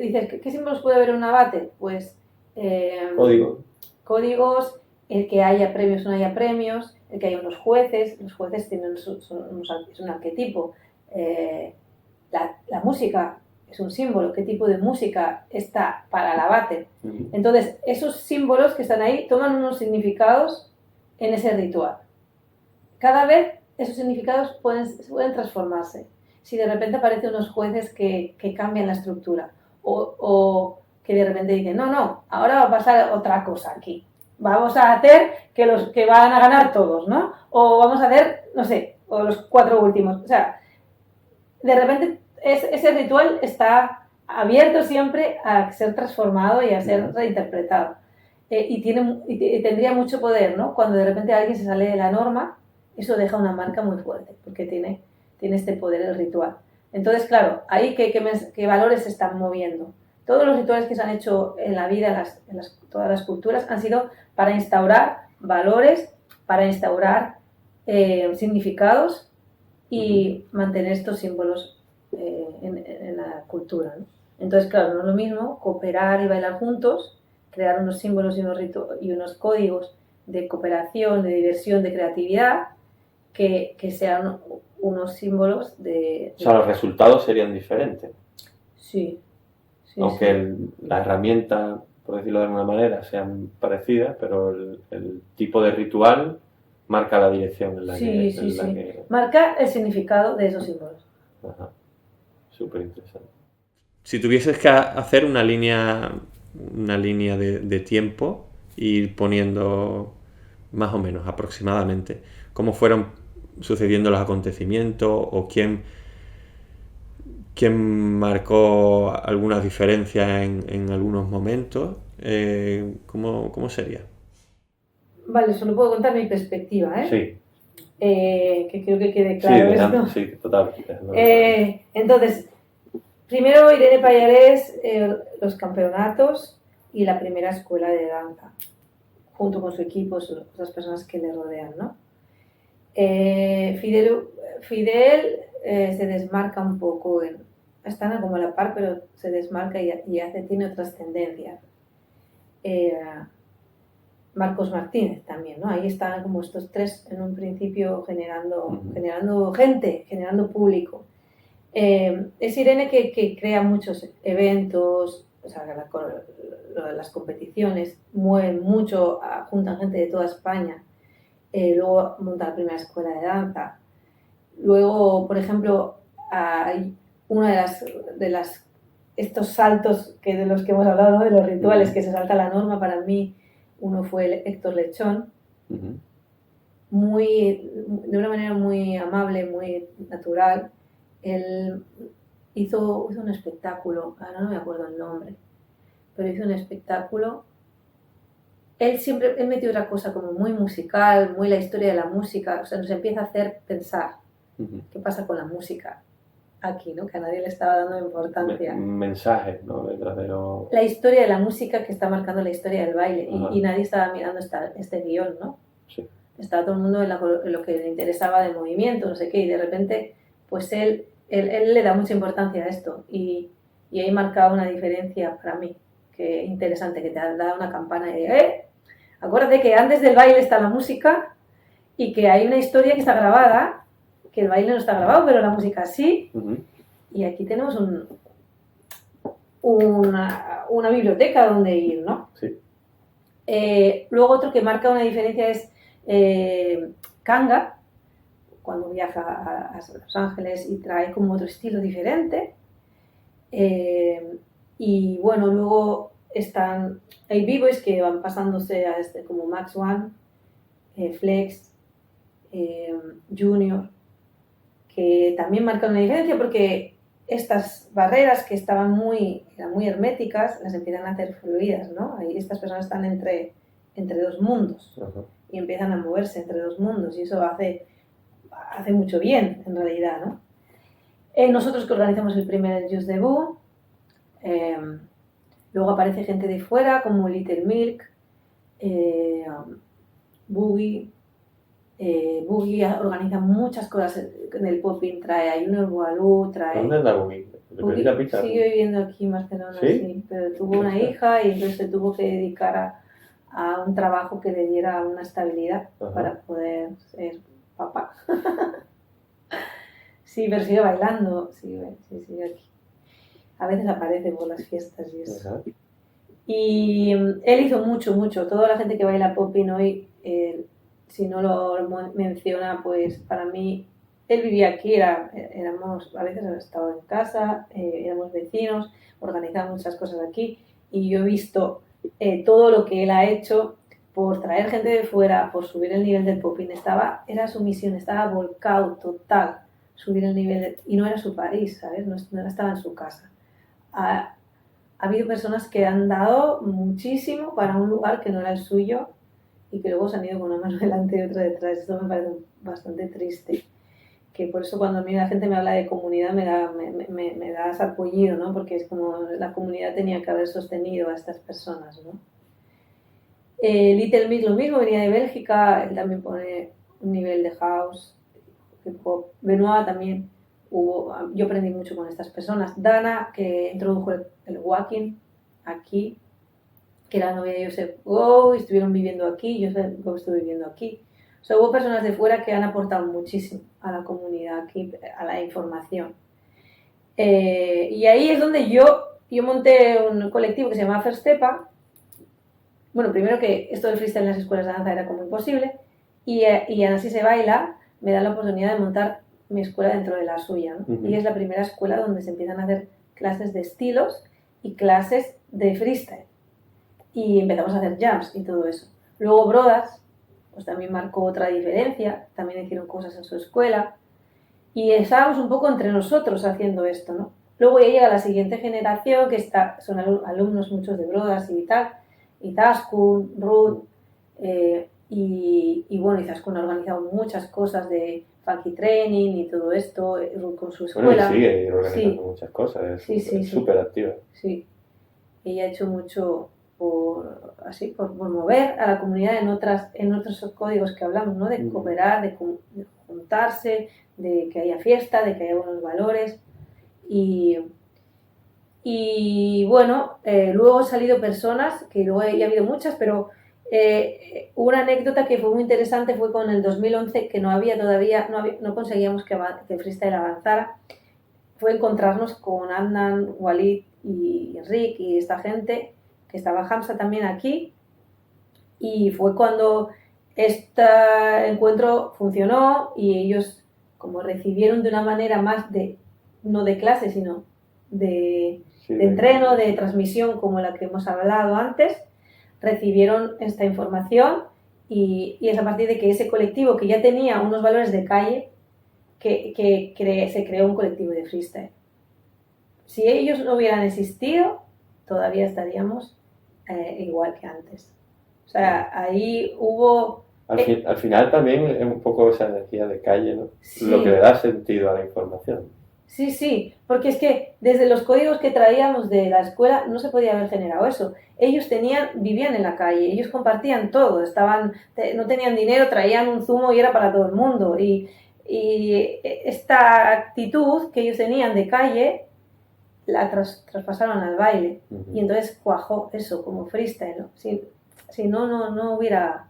dices, ¿qué símbolos puede haber en un abate? Pues códigos, el que haya premios o no haya premios, el que haya unos jueces. Los jueces tienen es un arquetipo. La música es un símbolo. ¿Qué tipo de música está para el abate? Uh-huh. Entonces, esos símbolos que están ahí toman unos significados en ese ritual. Cada vez esos significados pueden transformarse. Si de repente aparecen unos jueces que cambian la estructura o que de repente dicen, no, ahora va a pasar otra cosa aquí. Vamos a hacer que los que van a ganar todos, ¿no? O vamos a hacer, no sé, o los 4 últimos. O sea, de repente ese ritual está abierto siempre a ser transformado y a ser reinterpretado. Y tendría mucho poder, ¿no? Cuando de repente alguien se sale de la norma, eso deja una marca muy fuerte, porque tiene este poder el ritual. Entonces, claro, ahí qué valores se están moviendo. Todos los rituales que se han hecho en la vida, en todas las culturas, han sido para instaurar valores, para instaurar significados y mantener estos símbolos en la cultura, ¿no? Entonces, claro, no es lo mismo cooperar y bailar juntos, crear unos símbolos y unos códigos de cooperación, de diversión, de creatividad, que sean unos símbolos de... O sea, los resultados serían diferentes. Sí. Aunque la herramienta, por decirlo de alguna manera, sean parecidas, pero el tipo de ritual marca la dirección en la que... Marca el significado de esos símbolos. Ajá. Súper interesante. Si tuvieses que hacer una línea de tiempo, ir poniendo más o menos aproximadamente cómo fueron sucediendo los acontecimientos o quién marcó algunas diferencias en algunos momentos, ¿cómo sería? Vale, solo puedo contar mi perspectiva, ¿eh? Sí. Que creo que quede claro. Sí, total. Entonces, primero Irene Pallarés, los campeonatos y la primera escuela de danza, junto con su equipo, las personas que le rodean, ¿no? Fidel se desmarca un poco, están como a la par, pero se desmarca y tiene otras tendencias. Marcos Martínez también, ¿no? Ahí están como estos tres en un principio generando gente, generando público. Es Irene que crea muchos eventos, o sea, las competiciones, mueven mucho, juntan gente de toda España. Luego monta la primera escuela de danza. Luego, por ejemplo, hay una de las estos saltos que de los que hemos hablado, ¿no? De los rituales, que se salta la norma. Para mí, uno fue el Héctor Lechón, de una manera muy amable, muy natural. Él hizo un espectáculo, ahora no me acuerdo el nombre, pero hizo un espectáculo. Él metió otra cosa como muy musical, muy la historia de la música, o sea, nos empieza a hacer pensar qué pasa con la música aquí, ¿no? Que a nadie le estaba dando importancia. Mensajes, ¿no? Detrás de lo... La historia de la música que está marcando la historia del baile, y nadie estaba mirando este guión, ¿no? Sí. Estaba todo el mundo en lo que le interesaba de movimiento, no sé qué, y de repente, pues él le da mucha importancia a esto, y ahí marcaba una diferencia para mí, que interesante, que te da una campana y de, acuérdate que antes del baile está la música, y que hay una historia que está grabada, que el baile no está grabado, pero la música sí, y aquí tenemos una biblioteca donde ir, ¿no? Sí. Luego otro que marca una diferencia es Kanga, cuando viaja a Los Ángeles y trae como otro estilo diferente. Y bueno, luego hay b-boys que van pasándose a como Max One, Flex, Junior, que también marcan una diferencia porque estas barreras que eran muy herméticas las empiezan a hacer fluidas, ¿no? Ahí estas personas están entre dos mundos y empiezan a moverse entre dos mundos, y eso hace mucho bien en realidad, ¿no? Nosotros que organizamos el primer Just Debut, luego aparece gente de fuera como Little Milk, Boogie. Boogie organiza muchas cosas en el popping, trae a Junior Boalú, trae... ¿Dónde anda Boogie? Boogie sigue viviendo aquí en Barcelona, ¿sí? Pero tuvo una hija y entonces se tuvo que dedicar a un trabajo que le diera una estabilidad para poder ser papá. Sí, pero sigue bailando, sigue aquí. A veces aparece por las fiestas y eso. Y él hizo mucho. Toda la gente que baila popping hoy, si no lo menciona, pues para mí, él vivía aquí, éramos, a veces estaba en casa, éramos vecinos, organizamos muchas cosas aquí, y yo he visto todo lo que él ha hecho por traer gente de fuera, por subir el nivel del popping. Era su misión, estaba volcado total, subir el nivel, y no era su país, ¿sabes? No estaba en su casa. Ha habido personas que han dado muchísimo para un lugar que no era el suyo, y que luego se han ido con una mano delante y otra detrás. Esto me parece bastante triste. Que por eso cuando a mí la gente me habla de comunidad me da sarpullido, ¿no? Porque es como la comunidad tenía que haber sostenido a estas personas, ¿no? Little Mix lo mismo, venía de Bélgica, él también pone un nivel de house, hip hop. Benoit también yo aprendí mucho con estas personas. Dana, que introdujo el walking aquí, que era novia de Joseph Go, y estuvieron viviendo aquí, Joseph Go estuvo viviendo aquí. O sea, hubo personas de fuera que han aportado muchísimo a la comunidad aquí, a la información. Y ahí es donde yo monté un colectivo que se llama Verstepa. Bueno, primero que esto del freestyle en las escuelas de danza era como imposible, y Así se baila me da la oportunidad de montar mi escuela dentro de la suya, ¿no? Y es la primera escuela donde se empiezan a hacer clases de estilos y clases de freestyle. Y empezamos a hacer jams y todo eso. Luego Brodas, pues también marcó otra diferencia, también hicieron cosas en su escuela, y estábamos un poco entre nosotros haciendo esto, ¿no? Luego ya llega la siguiente generación, que son alumnos muchos de Brodas y tal, y Zaskun, Ruth, y bueno, Zaskun ha organizado muchas cosas de Funky Training y todo esto, Ruth con su escuela. Bueno, y sigue organizando muchas cosas, es súper activa. Sí, ella ha hecho mucho por mover a la comunidad en otros códigos que hablamos, ¿no? De cooperar, de juntarse, de que haya fiesta, de que haya buenos valores. Y bueno, luego han salido personas, que luego ya ha habido muchas, pero una anécdota que fue muy interesante fue con el 2011, que no conseguíamos que el freestyle avanzara. Fue encontrarnos con Adnan, Walid y Rick y esta gente, que estaba Hamza también aquí, y fue cuando este encuentro funcionó y ellos como recibieron de una manera más no de clase, sino de entreno, de transmisión como la que hemos hablado antes, recibieron esta información y es a partir de que ese colectivo que ya tenía unos valores de calle se creó un colectivo de freestyle. Si ellos no hubieran existido, todavía estaríamos igual que antes. O sea, ahí hubo... Al final también es un poco esa energía de calle, ¿no? Sí. Lo que le da sentido a la información. Sí, porque es que desde los códigos que traíamos de la escuela no se podía haber generado eso. Ellos vivían en la calle, ellos compartían todo, no tenían dinero, traían un zumo y era para todo el mundo. Y esta actitud que ellos tenían de calle la traspasaron al baile. Y entonces cuajó eso como freestyle, ¿no? Si no hubiera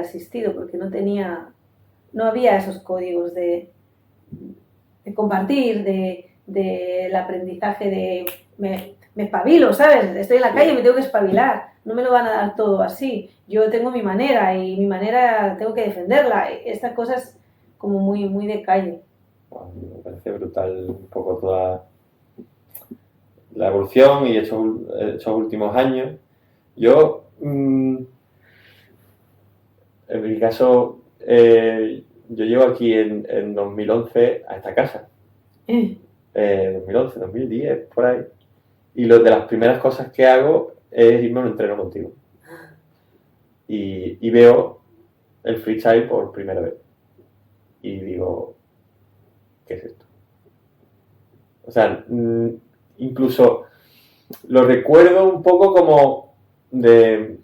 existido, porque no había esos códigos de compartir, del aprendizaje de me espabilo, ¿sabes? Estoy en la calle y me tengo que espabilar, no me lo van a dar todo así, yo tengo mi manera y mi manera tengo que defenderla, estas cosas como muy, muy de calle. Bueno, me parece brutal un poco toda la evolución y estos últimos años. Yo, en mi caso, yo llego aquí en 2011 a esta casa. 2011, 2010, por ahí. Y de las primeras cosas que hago es irme a un entreno contigo. Y veo el freestyle por primera vez. Y digo, ¿qué es esto? O sea, incluso lo recuerdo un poco como de...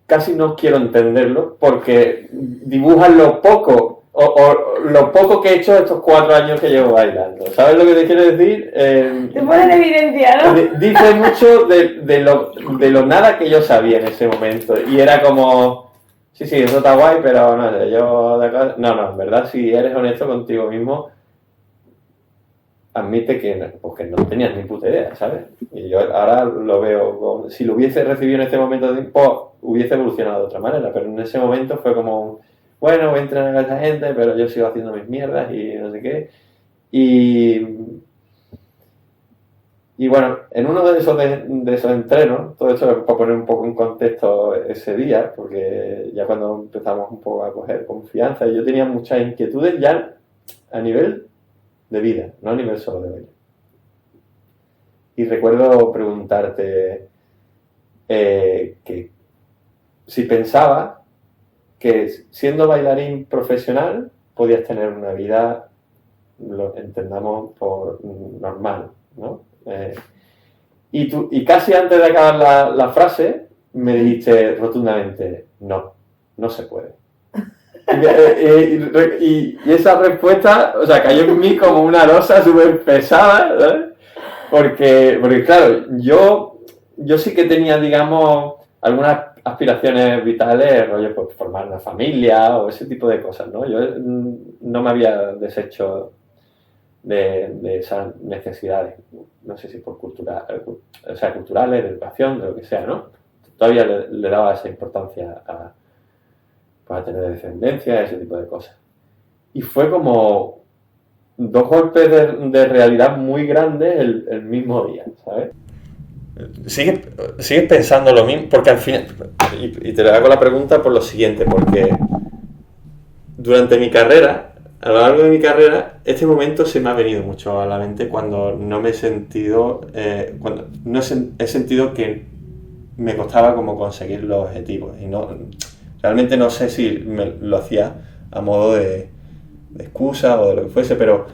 Casi no quiero entenderlo porque dibujan lo poco o lo poco que he hecho estos 4 años que llevo bailando. ¿Sabes lo que te quiero decir? Te ponen en evidencia, ¿no? Dice mucho de lo nada que yo sabía en ese momento. Y era como, sí, eso está guay, pero no sé, yo de acá... No, en verdad, si eres honesto contigo mismo, admite que no tenías ni puta idea, ¿sabes? Y yo ahora lo veo, si lo hubiese recibido en este momento de tiempo, hubiese evolucionado de otra manera, pero en ese momento fue como, bueno, voy a entrenar a esa gente, pero yo sigo haciendo mis mierdas y no sé qué. Y bueno, en uno de esos entrenos, todo esto para poner un poco en contexto ese día, porque ya cuando empezamos un poco a coger confianza, yo tenía muchas inquietudes ya a nivel de vida, no a nivel solo de baile. Y recuerdo preguntarte que si pensaba que siendo bailarín profesional podías tener una vida, lo entendamos por normal, ¿no? Y casi antes de acabar la frase me dijiste rotundamente, no se puede. Y esa respuesta, o sea, cayó en mí como una losa súper pesada, ¿sabes? Porque claro, yo sí que tenía, digamos, algunas aspiraciones vitales, rollo, pues formar una familia o ese tipo de cosas, ¿no? Yo no me había deshecho de esas necesidades, no sé si por culturales, de educación, de lo que sea, ¿no? Todavía le daba esa importancia a tener descendencia, ese tipo de cosas. Y fue como 2 golpes de realidad muy grandes el mismo día, ¿sabes? ¿Sigues pensando lo mismo? Porque al final, y te hago la pregunta por lo siguiente, porque durante mi carrera, a lo largo de mi carrera, este momento se me ha venido mucho a la mente cuando no me he sentido, cuando no he sentido que me costaba como conseguir los objetivos y realmente no sé si lo hacía a modo de excusa o de lo que fuese, pero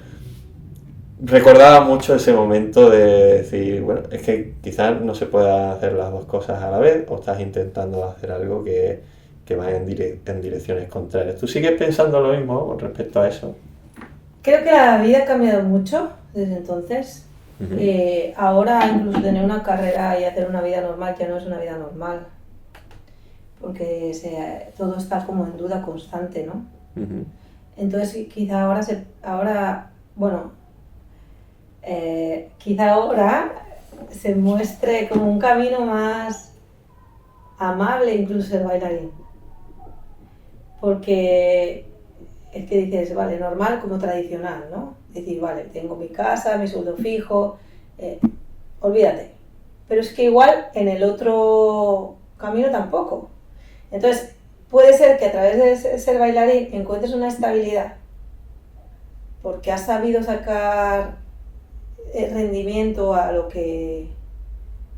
recordaba mucho ese momento de decir, bueno, es que quizás no se pueda hacer las dos cosas a la vez o estás intentando hacer algo que va en direcciones contrarias. ¿Tú sigues pensando lo mismo con respecto a eso? Creo que la vida ha cambiado mucho desde entonces. Ahora incluso tener una carrera y hacer una vida normal ya no es una vida normal. Porque todo está como en duda constante, ¿no? Entonces quizá ahora se muestre como un camino más amable incluso el bailarín. Porque es que dices, vale, normal como tradicional, ¿no? Decir, vale, tengo mi casa, mi sueldo fijo, olvídate. Pero es que igual en el otro camino tampoco. Entonces, puede ser que a través de ser bailarín encuentres una estabilidad, porque has sabido sacar rendimiento a lo que,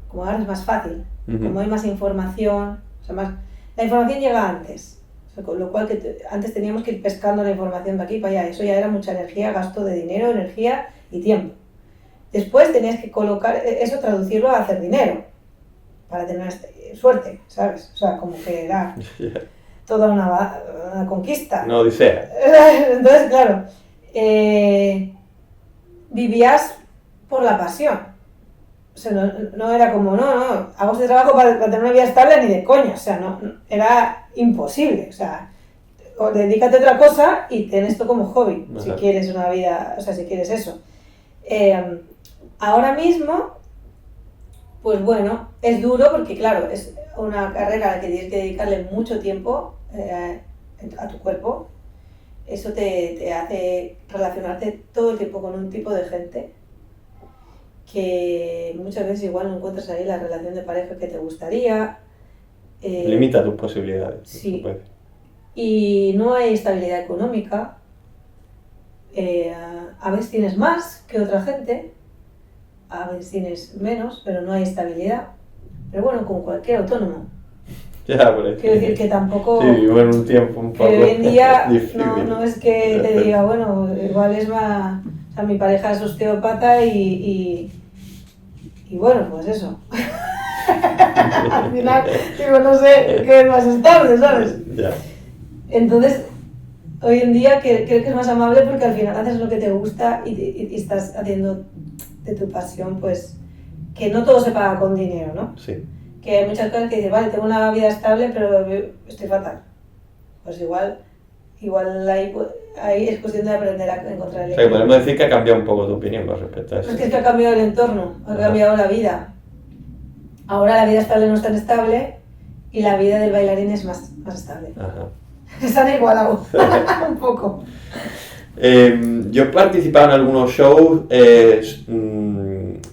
como ahora es más fácil, como hay más información, o sea, la información llega antes, o sea, con lo cual antes teníamos que ir pescando la información de aquí para allá, eso ya era mucha energía, gasto de dinero, energía y tiempo. Después tenías que colocar eso, traducirlo a hacer dinero, para tener suerte, ¿sabes? O sea, como que era toda una conquista. No odisea. Entonces, claro, vivías por la pasión. O sea, no era como, no, hago este trabajo para tener una vida estable ni de coña. O sea, no, era imposible. O sea, o dedícate a otra cosa y ten esto como hobby, si quieres una vida, o sea, si quieres eso. Ahora mismo, pues bueno, es duro porque, claro, es una carrera a la que tienes que dedicarle mucho tiempo a tu cuerpo. Eso te hace relacionarte todo el tiempo con un tipo de gente que muchas veces igual no encuentras ahí la relación de pareja que te gustaría. Limita tus posibilidades. Sí. Y no hay estabilidad económica. A veces tienes más que otra gente, a veces tienes menos, pero no hay estabilidad. Pero bueno, como cualquier autónomo. Ya, por eso. Quiero decir que tampoco... Sí, vivo en un tiempo un poco que hoy en día difícil. no es que te diga, bueno, igual es más... O sea, mi pareja es osteópata y bueno, pues eso. Al final, digo, no sé qué es más estable, ¿sabes? Ya. Entonces, hoy en día creo que es más amable porque al final haces lo que te gusta y estás haciendo de tu pasión, pues, que no todo se paga con dinero, ¿no? Sí. Que hay muchas cosas que dices, vale, tengo una vida estable, pero estoy fatal. Pues igual ahí es cuestión de aprender a encontrar el equilibrio. O sea, que podemos decir que ha cambiado un poco tu opinión con respecto a eso. Es que ha cambiado el entorno, ha cambiado la vida. Ahora la vida estable no es tan estable y la vida del bailarín es más estable. Se han igualado un poco. Yo he participado en algunos shows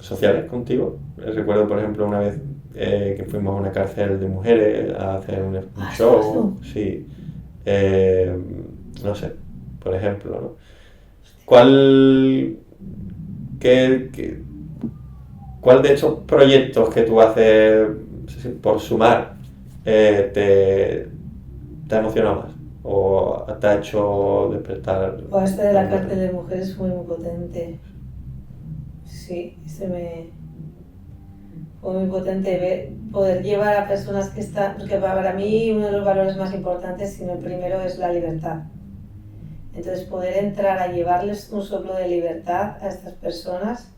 sociales contigo. Recuerdo, por ejemplo, una vez que fuimos a una cárcel de mujeres a hacer un show. Sí. No sé, por ejemplo, ¿no? ¿Cuál de estos proyectos que tú haces, no sé si por sumar, te ha emocionado más? ¿O te ha hecho despertar? O este de la cárcel de mujeres fue muy potente. Sí, fue muy potente poder llevar a personas que están... Porque para mí uno de los valores más importantes, sino el primero, es la libertad. Entonces poder entrar a llevarles un soplo de libertad a estas personas,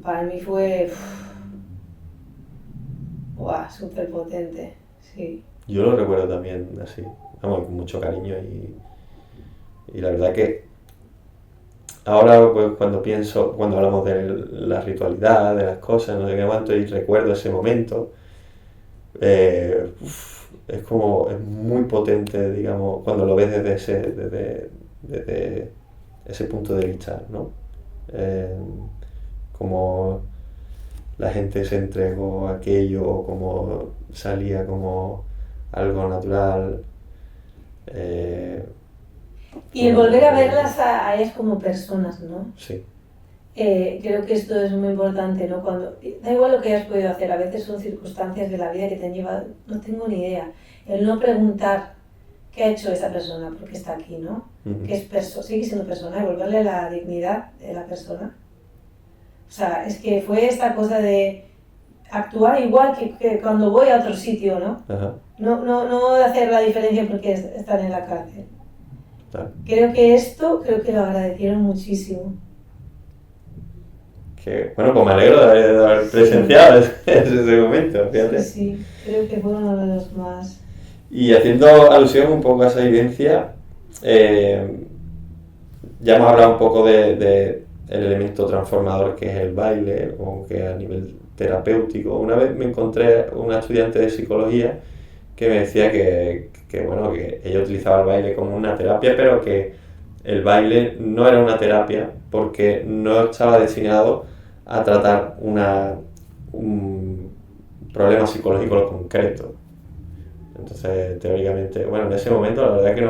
para mí fue... ¡Guau! Súper potente, sí. Yo lo recuerdo también así, vamos, con mucho cariño y la verdad que ahora pues cuando hablamos de la ritualidad, de las cosas, no sé qué cuánto, y recuerdo ese momento, es muy potente, digamos, cuando lo ves desde ese punto de vista, ¿no? Como la gente se entregó a aquello, como salía como algo natural. Y el volver a verlas a ellas como personas, ¿no? Sí. Creo que esto es muy importante, ¿no? Da igual lo que hayas podido hacer, a veces son circunstancias de la vida que te han llevado, no tengo ni idea. El no preguntar qué ha hecho esa persona, porque está aquí, ¿no? Que sigue siendo persona, y volverle la dignidad de la persona. O sea, es que fue esta cosa de actuar igual que cuando voy a otro sitio, ¿no? No de hacer la diferencia porque están en la cárcel. Creo que lo agradecieron muchísimo. Bueno, pues me alegro de haber presenciado ese momento, fíjate. Sí, creo que fue uno de los más... Y haciendo alusión un poco a esa vivencia, ya hemos hablado un poco del elemento transformador que es el baile, o que a nivel terapéutico. Una vez me encontré una estudiante de psicología que me decía bueno, que ella utilizaba el baile como una terapia, pero que el baile no era una terapia porque no estaba destinado a tratar un problema psicológico concreto. Entonces, teóricamente, bueno, en ese momento la verdad es que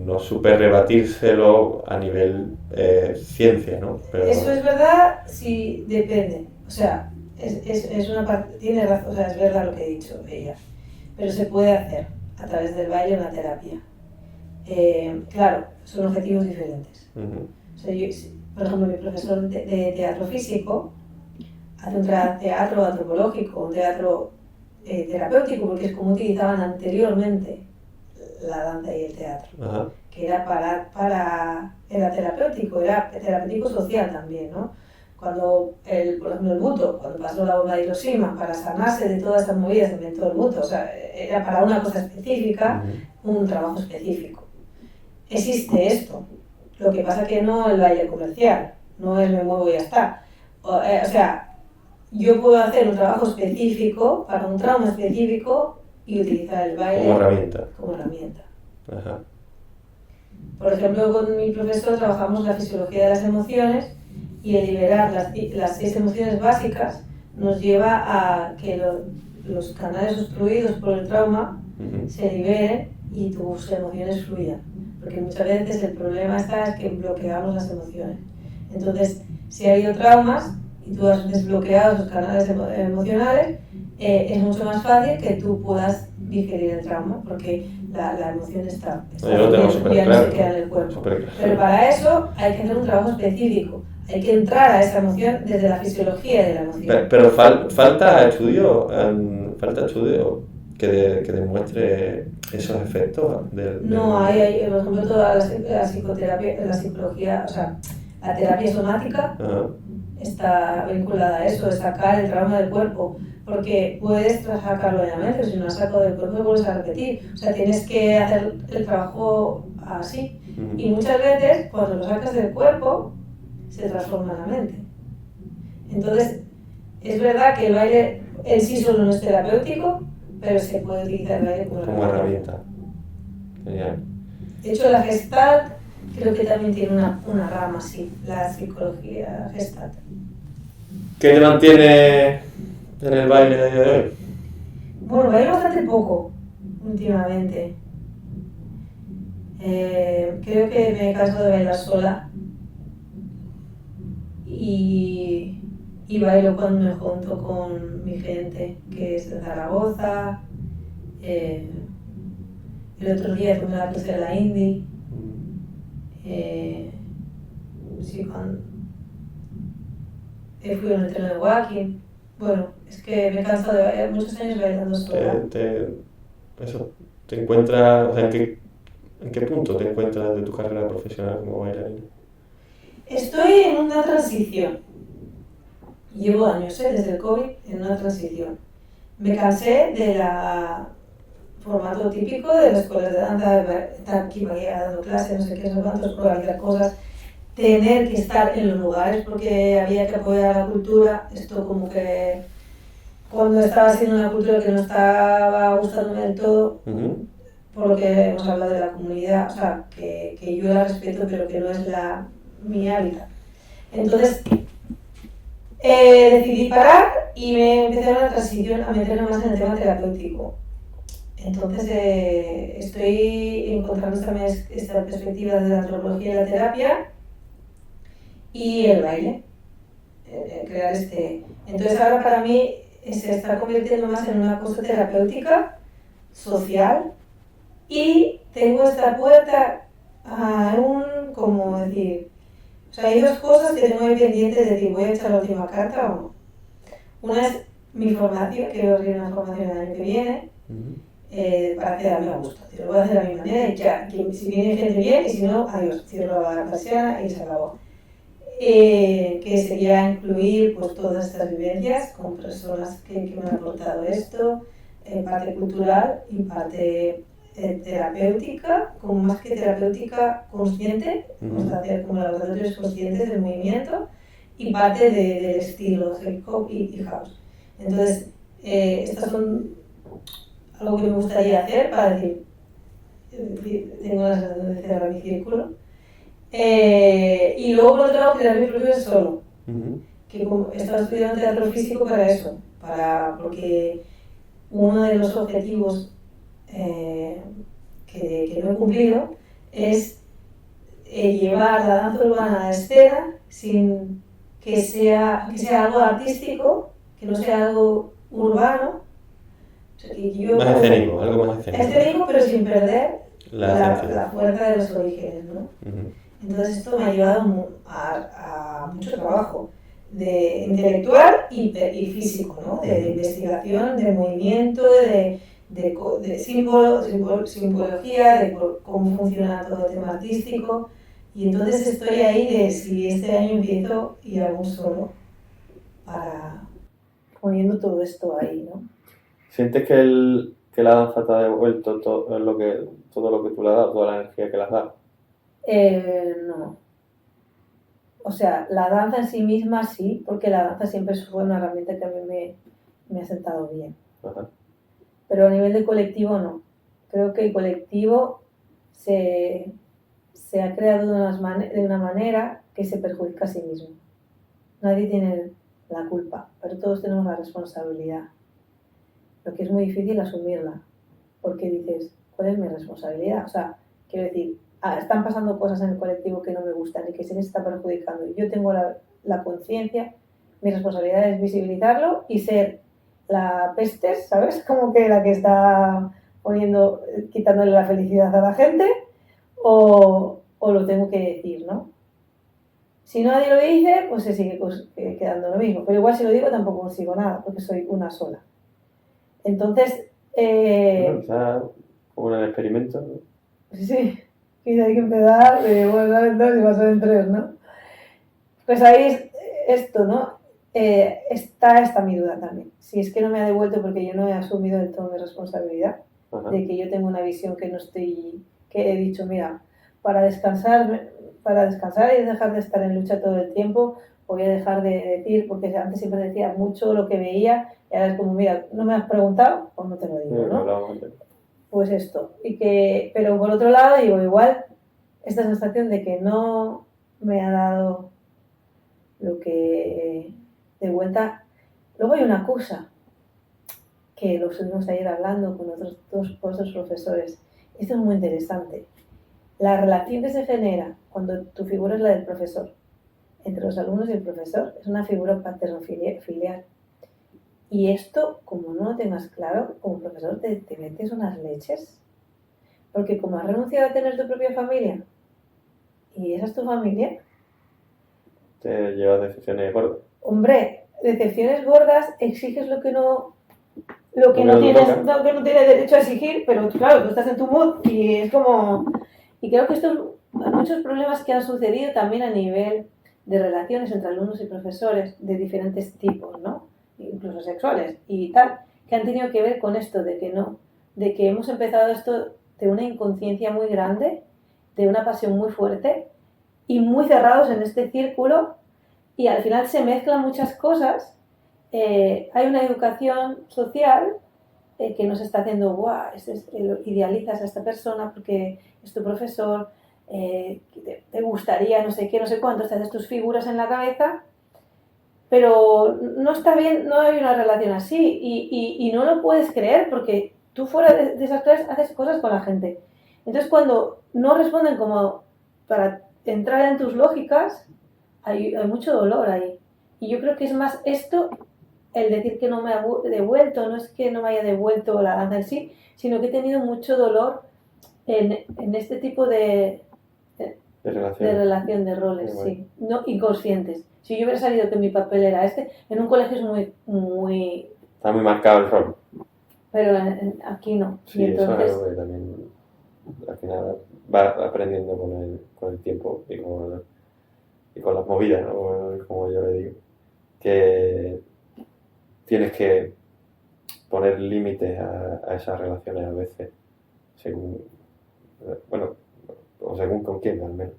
no supe rebatírselo a nivel ciencia, ¿no? Pero eso es verdad, sí, depende. O sea, es una parte, tiene razón, o sea, es verdad lo que ha dicho ella. Pero se puede hacer a través del baile una terapia. Claro, son objetivos diferentes. O sea, por ejemplo, mi profesor de teatro físico hace un teatro antropológico, un teatro terapéutico, porque es como utilizaban anteriormente la danza y el teatro. Ajá. Que era era terapéutico social también, ¿no? Cuando, por ejemplo, el buto, cuando pasó la bomba de Hiroshima, para sanarse de todas estas movidas, se inventó el buto, o sea, era para una cosa específica, un trabajo específico. Existe esto, lo que pasa que no el baile comercial, no es me muevo y ya está. O sea, yo puedo hacer un trabajo específico para un trauma específico y utilizar el baile como herramienta. Ajá. Por ejemplo, con mi profesor trabajamos la fisiología de las emociones y el liberar las 6 emociones básicas nos lleva a que los canales obstruidos por el trauma se liberen y tus emociones fluyan. Porque muchas veces el problema es que bloqueamos las emociones. Entonces, si ha habido traumas y tú has desbloqueado esos canales emocionales, es mucho más fácil que tú puedas digerir el trauma, porque la emoción está ya no se queda en el cuerpo. Pero para eso hay que hacer un trabajo específico. Hay que entrar a esa emoción desde la fisiología de la emoción. Pero falta estudio que demuestre esos efectos. No, hay, por ejemplo, toda la psicoterapia, la psicología, o sea, la terapia somática está vinculada a eso, de sacar el trauma del cuerpo, porque puedes sacarlo de la mente, si no lo saco del cuerpo vuelves a repetir. O sea, tienes que hacer el trabajo así. Y muchas veces, cuando lo sacas del cuerpo, se transforma la mente. Entonces, es verdad que el baile en sí solo no es terapéutico, pero se puede utilizar el baile como herramienta. Genial. De hecho, la Gestalt creo que también tiene una rama así, la psicología Gestalt. ¿Qué te mantiene en el baile de hoy? Bueno, bailo bastante poco últimamente. Creo que me he cansado de bailar sola. Y bailo cuando me junto con mi gente, que es de Zaragoza. El otro día tuve la clase de la indie. Sí, fui en el tren de walking. Bueno, es que me he cansado de bailar muchos años bailando sola. ¿Te encuentras, o sea, en qué punto te encuentras de tu carrera profesional como bailarina? Estoy en una transición. Llevo años, desde el COVID, en una transición. Me cansé del formato típico de las escuelas de danza, estar aquí dando clases, no sé qué, no sé cuántos, organizar cosas, tener que estar en los lugares porque había que apoyar la cultura. Esto como que cuando estaba haciendo una cultura que no estaba gustándome del todo, por lo que hemos hablado de la comunidad, o sea, que yo la respeto pero que no es mi hábitat. Entonces decidí parar y me empecé a una transición a meterme más en el tema terapéutico. Entonces estoy encontrando esta perspectiva de la antropología y la terapia y el baile, crear Entonces ahora para mí se está convirtiendo más en una cosa terapéutica, social, y tengo esta puerta a como decir, o sea, hay dos cosas que tengo ahí pendientes de decir, ¿voy a echar la última carta o no? Una es mi formación, quiero abrir una formación el año que viene, para hacerla a mi gusto. Lo voy a hacer a mi manera y ya, si viene gente bien, y si no, adiós, cierro la persiana y se acabó. Que sería incluir pues, todas estas vivencias con personas que me han aportado esto, parte cultural y parte terapéutica, como más que terapéutica consciente, vamos a hacer como laboratorios conscientes del movimiento, y parte del estilo hip hop y house. Entonces, estas son algo que me gustaría hacer para decir, tengo la sensación de cerrar mi círculo. Y luego, por otro lado, crear mi propio solo. Que como estaba estudiando teatro físico para eso, porque uno de los objetivos que no he cumplido es llevar la danza urbana a la escena sin que sea algo artístico, que no sea algo urbano. O sea, que yo, más escénico, algo más escénico. Escénico, pero sin perder la fuerza de los orígenes, ¿no? Entonces esto me ha llevado a mucho trabajo de intelectual y físico, ¿no? De investigación, de movimiento, de simbología, de cómo funciona todo el tema artístico. Y entonces estoy ahí de si este año empiezo y hago un solo para poniendo todo esto ahí, ¿no? ¿Sientes que la danza te ha devuelto todo lo que tú le has dado, toda la energía que le has dado? No. O sea, la danza en sí misma sí, porque la danza siempre fue una herramienta que a mí me ha sentado bien. Ajá. Pero a nivel de colectivo no. Creo que el colectivo se ha creado de una manera que se perjudica a sí mismo. Nadie tiene la culpa, pero todos tenemos la responsabilidad. Lo que es muy difícil asumirla, porque dices, ¿cuál es mi responsabilidad? O sea, quiero decir, están pasando cosas en el colectivo que no me gustan y que se les está perjudicando. Yo tengo la conciencia, mi responsabilidad es visibilizarlo y ser la pestes, ¿sabes? Como que la que está quitándole la felicidad a la gente, o lo tengo que decir, ¿no? Si nadie lo dice, pues se sigue quedando lo mismo. Pero igual si lo digo tampoco consigo nada, porque soy una sola. Entonces... Quizá como un experimento, ¿no? Sí, y hay que empezar de en dos y pasar en tres, ¿no? Pues ahí es esto, ¿no? Está mi duda también. Si es que no me ha devuelto porque yo no he asumido del todo mi responsabilidad, de que yo tengo una visión que he dicho, mira, para descansar y dejar de estar en lucha todo el tiempo, voy a dejar de decir, porque antes siempre decía mucho lo que veía, y ahora es como, mira, no me has preguntado, pues no te lo digo, ¿no? Pues esto, pero por otro lado digo, igual, esta sensación de que no me ha dado lo que de vuelta. Luego hay una cosa que lo estuvimos ayer hablando con otros dos profesores. Esto es muy interesante. La relación que se genera cuando tu figura es la del profesor, entre los alumnos y el profesor, es una figura paterno-filial. Y esto, como no lo tengas claro, como profesor te metes unas leches. Porque como has renunciado a tener tu propia familia, y esa es tu familia... Te llevas decepciones gordas. Hombre, decepciones gordas, exiges lo que no tienes derecho a exigir, pero claro, tú estás en tu mood y es como... Y creo que hay muchos problemas que han sucedido también a nivel de relaciones entre alumnos y profesores de diferentes tipos, ¿no? Incluso sexuales y tal, que han tenido que ver con esto de que hemos empezado esto de una inconsciencia muy grande, de una pasión muy fuerte y muy cerrados en este círculo, y al final se mezclan muchas cosas. Hay una educación social que nos está haciendo, guau, idealizas a esta persona porque es tu profesor, te gustaría no sé qué, no sé cuánto, te haces tus figuras en la cabeza, pero no está bien, no hay una relación así y no lo puedes creer porque tú fuera de esas clases haces cosas con la gente. Entonces cuando no responden como para entrar en tus lógicas, hay mucho dolor ahí. Y yo creo que es más esto, el decir que no me ha devuelto, no es que no me haya devuelto la danza en sí, sino que he tenido mucho dolor en este tipo de relación de roles, sí, no inconscientes. Si yo hubiera sabido que mi papel era en un colegio es muy... Está muy marcado el rol. Pero aquí no. Sí, y entonces, eso es algo que también al final va aprendiendo con el tiempo y con las movidas, ¿no? Como yo le digo. Que tienes que poner límites a esas relaciones a veces, según con quién al menos.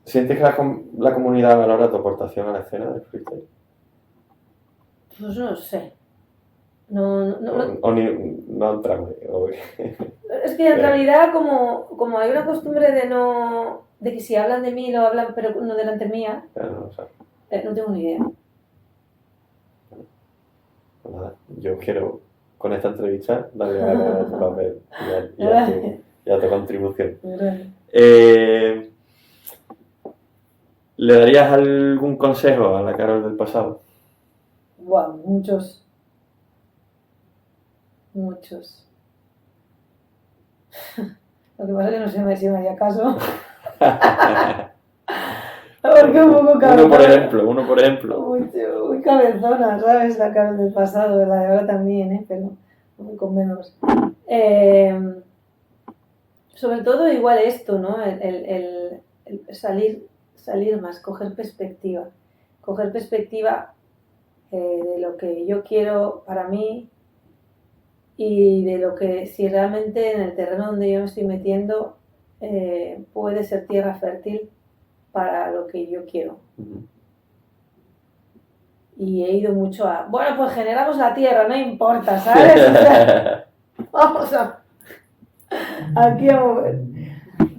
¿Sientes que la comunidad valora tu aportación a la escena del freestyle? Pues no sé. No, O no entramos. es que en realidad como hay una costumbre de que si hablan de mí lo hablan pero no delante mía, Claro, o sea, no tengo ni idea. pues nada, yo quiero con esta entrevista darle a tu papel y a tu contribución. ¿Le darías algún consejo a la Carol del pasado? Wow, muchos. Muchos. Lo que pasa es que no sé si me haría caso. Porque un poco cabezona. Uno por ejemplo. Muy cabezona, ¿sabes? La Carol del pasado, la de ahora también, pero con menos. Sobre todo igual esto, ¿no? El salir más, coger perspectiva. Coger perspectiva de lo que yo quiero para mí y de lo que si realmente en el terreno donde yo me estoy metiendo puede ser tierra fértil para lo que yo quiero. Uh-huh. Y he ido mucho bueno, pues generamos la tierra, no importa, ¿sabes? O sea, vamos aquí a mover.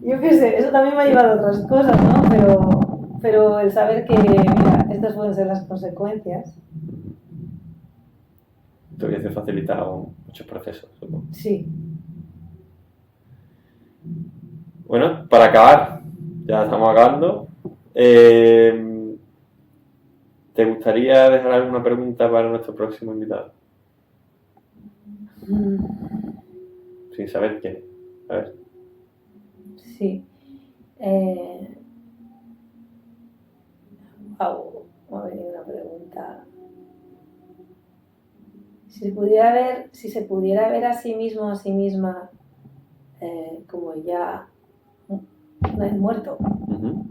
Yo qué sé, eso también me ha llevado a otras cosas, ¿no? Pero el saber que, mira, estas pueden ser las consecuencias. Te hubiese facilitado muchos procesos, supongo. Sí. Bueno, para acabar, ya estamos acabando. ¿Te gustaría dejar alguna pregunta para nuestro próximo invitado? Sin saber quién. A ver. Sí. Wow, me ha venido una pregunta. Si se pudiera ver a sí mismo, a sí misma, como ya una vez muerto, Uh-huh.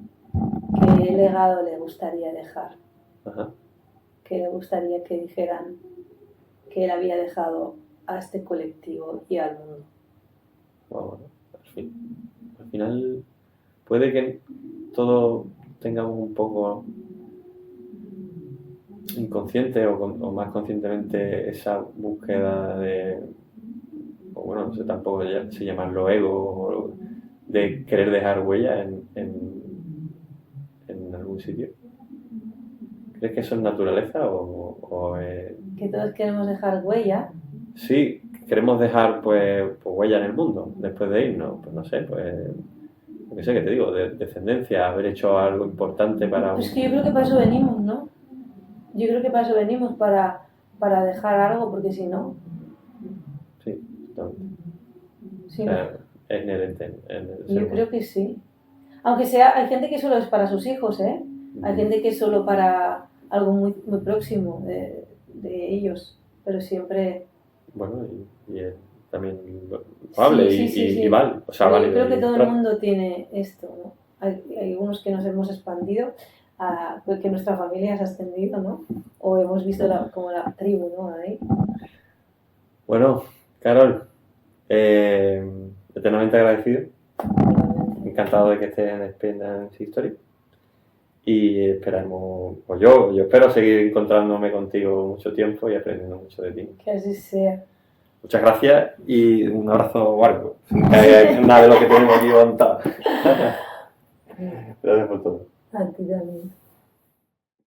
¿qué legado le gustaría dejar? Ajá. ¿Qué le gustaría que dijeran que él había dejado a este colectivo y al mundo? Bueno, al final puede que todos tengamos un poco inconsciente o más conscientemente esa búsqueda o bueno, no sé tampoco si llamarlo ego, de querer dejar huella en algún sitio. ¿Crees que eso es naturaleza o es...? Que todos queremos dejar huella. Sí, queremos dejar pues huella en el mundo después de irnos, pues no sé, pues... No sé qué te digo, de descendencia, haber hecho algo importante para... Pues que yo creo que para eso venimos, ¿no? Yo creo que para eso venimos, para dejar algo, porque si no... Sí, totalmente. Sí, o sea, es inherente en el ser humano. creo que sí. Aunque hay gente que solo es para sus hijos, ¿eh? Hay gente que es solo para algo muy, muy próximo de ellos, pero siempre... Bueno, y es también probable y vale. O sea, pero vale. Yo creo que todo el mundo tiene esto, ¿no? Hay unos que nos hemos expandido, que nuestra familia se ha extendido, ¿no? O hemos visto como la tribu, ¿no? Ahí. Bueno, Carol, eternamente agradecido. Encantado de que estés en Experience History. Y esperamos, pues yo espero seguir encontrándome contigo mucho tiempo y aprendiendo mucho de ti. Que así sea. Muchas gracias y un abrazo largo. Nada de lo que tenemos aquí montado. Gracias por todo. A ti también.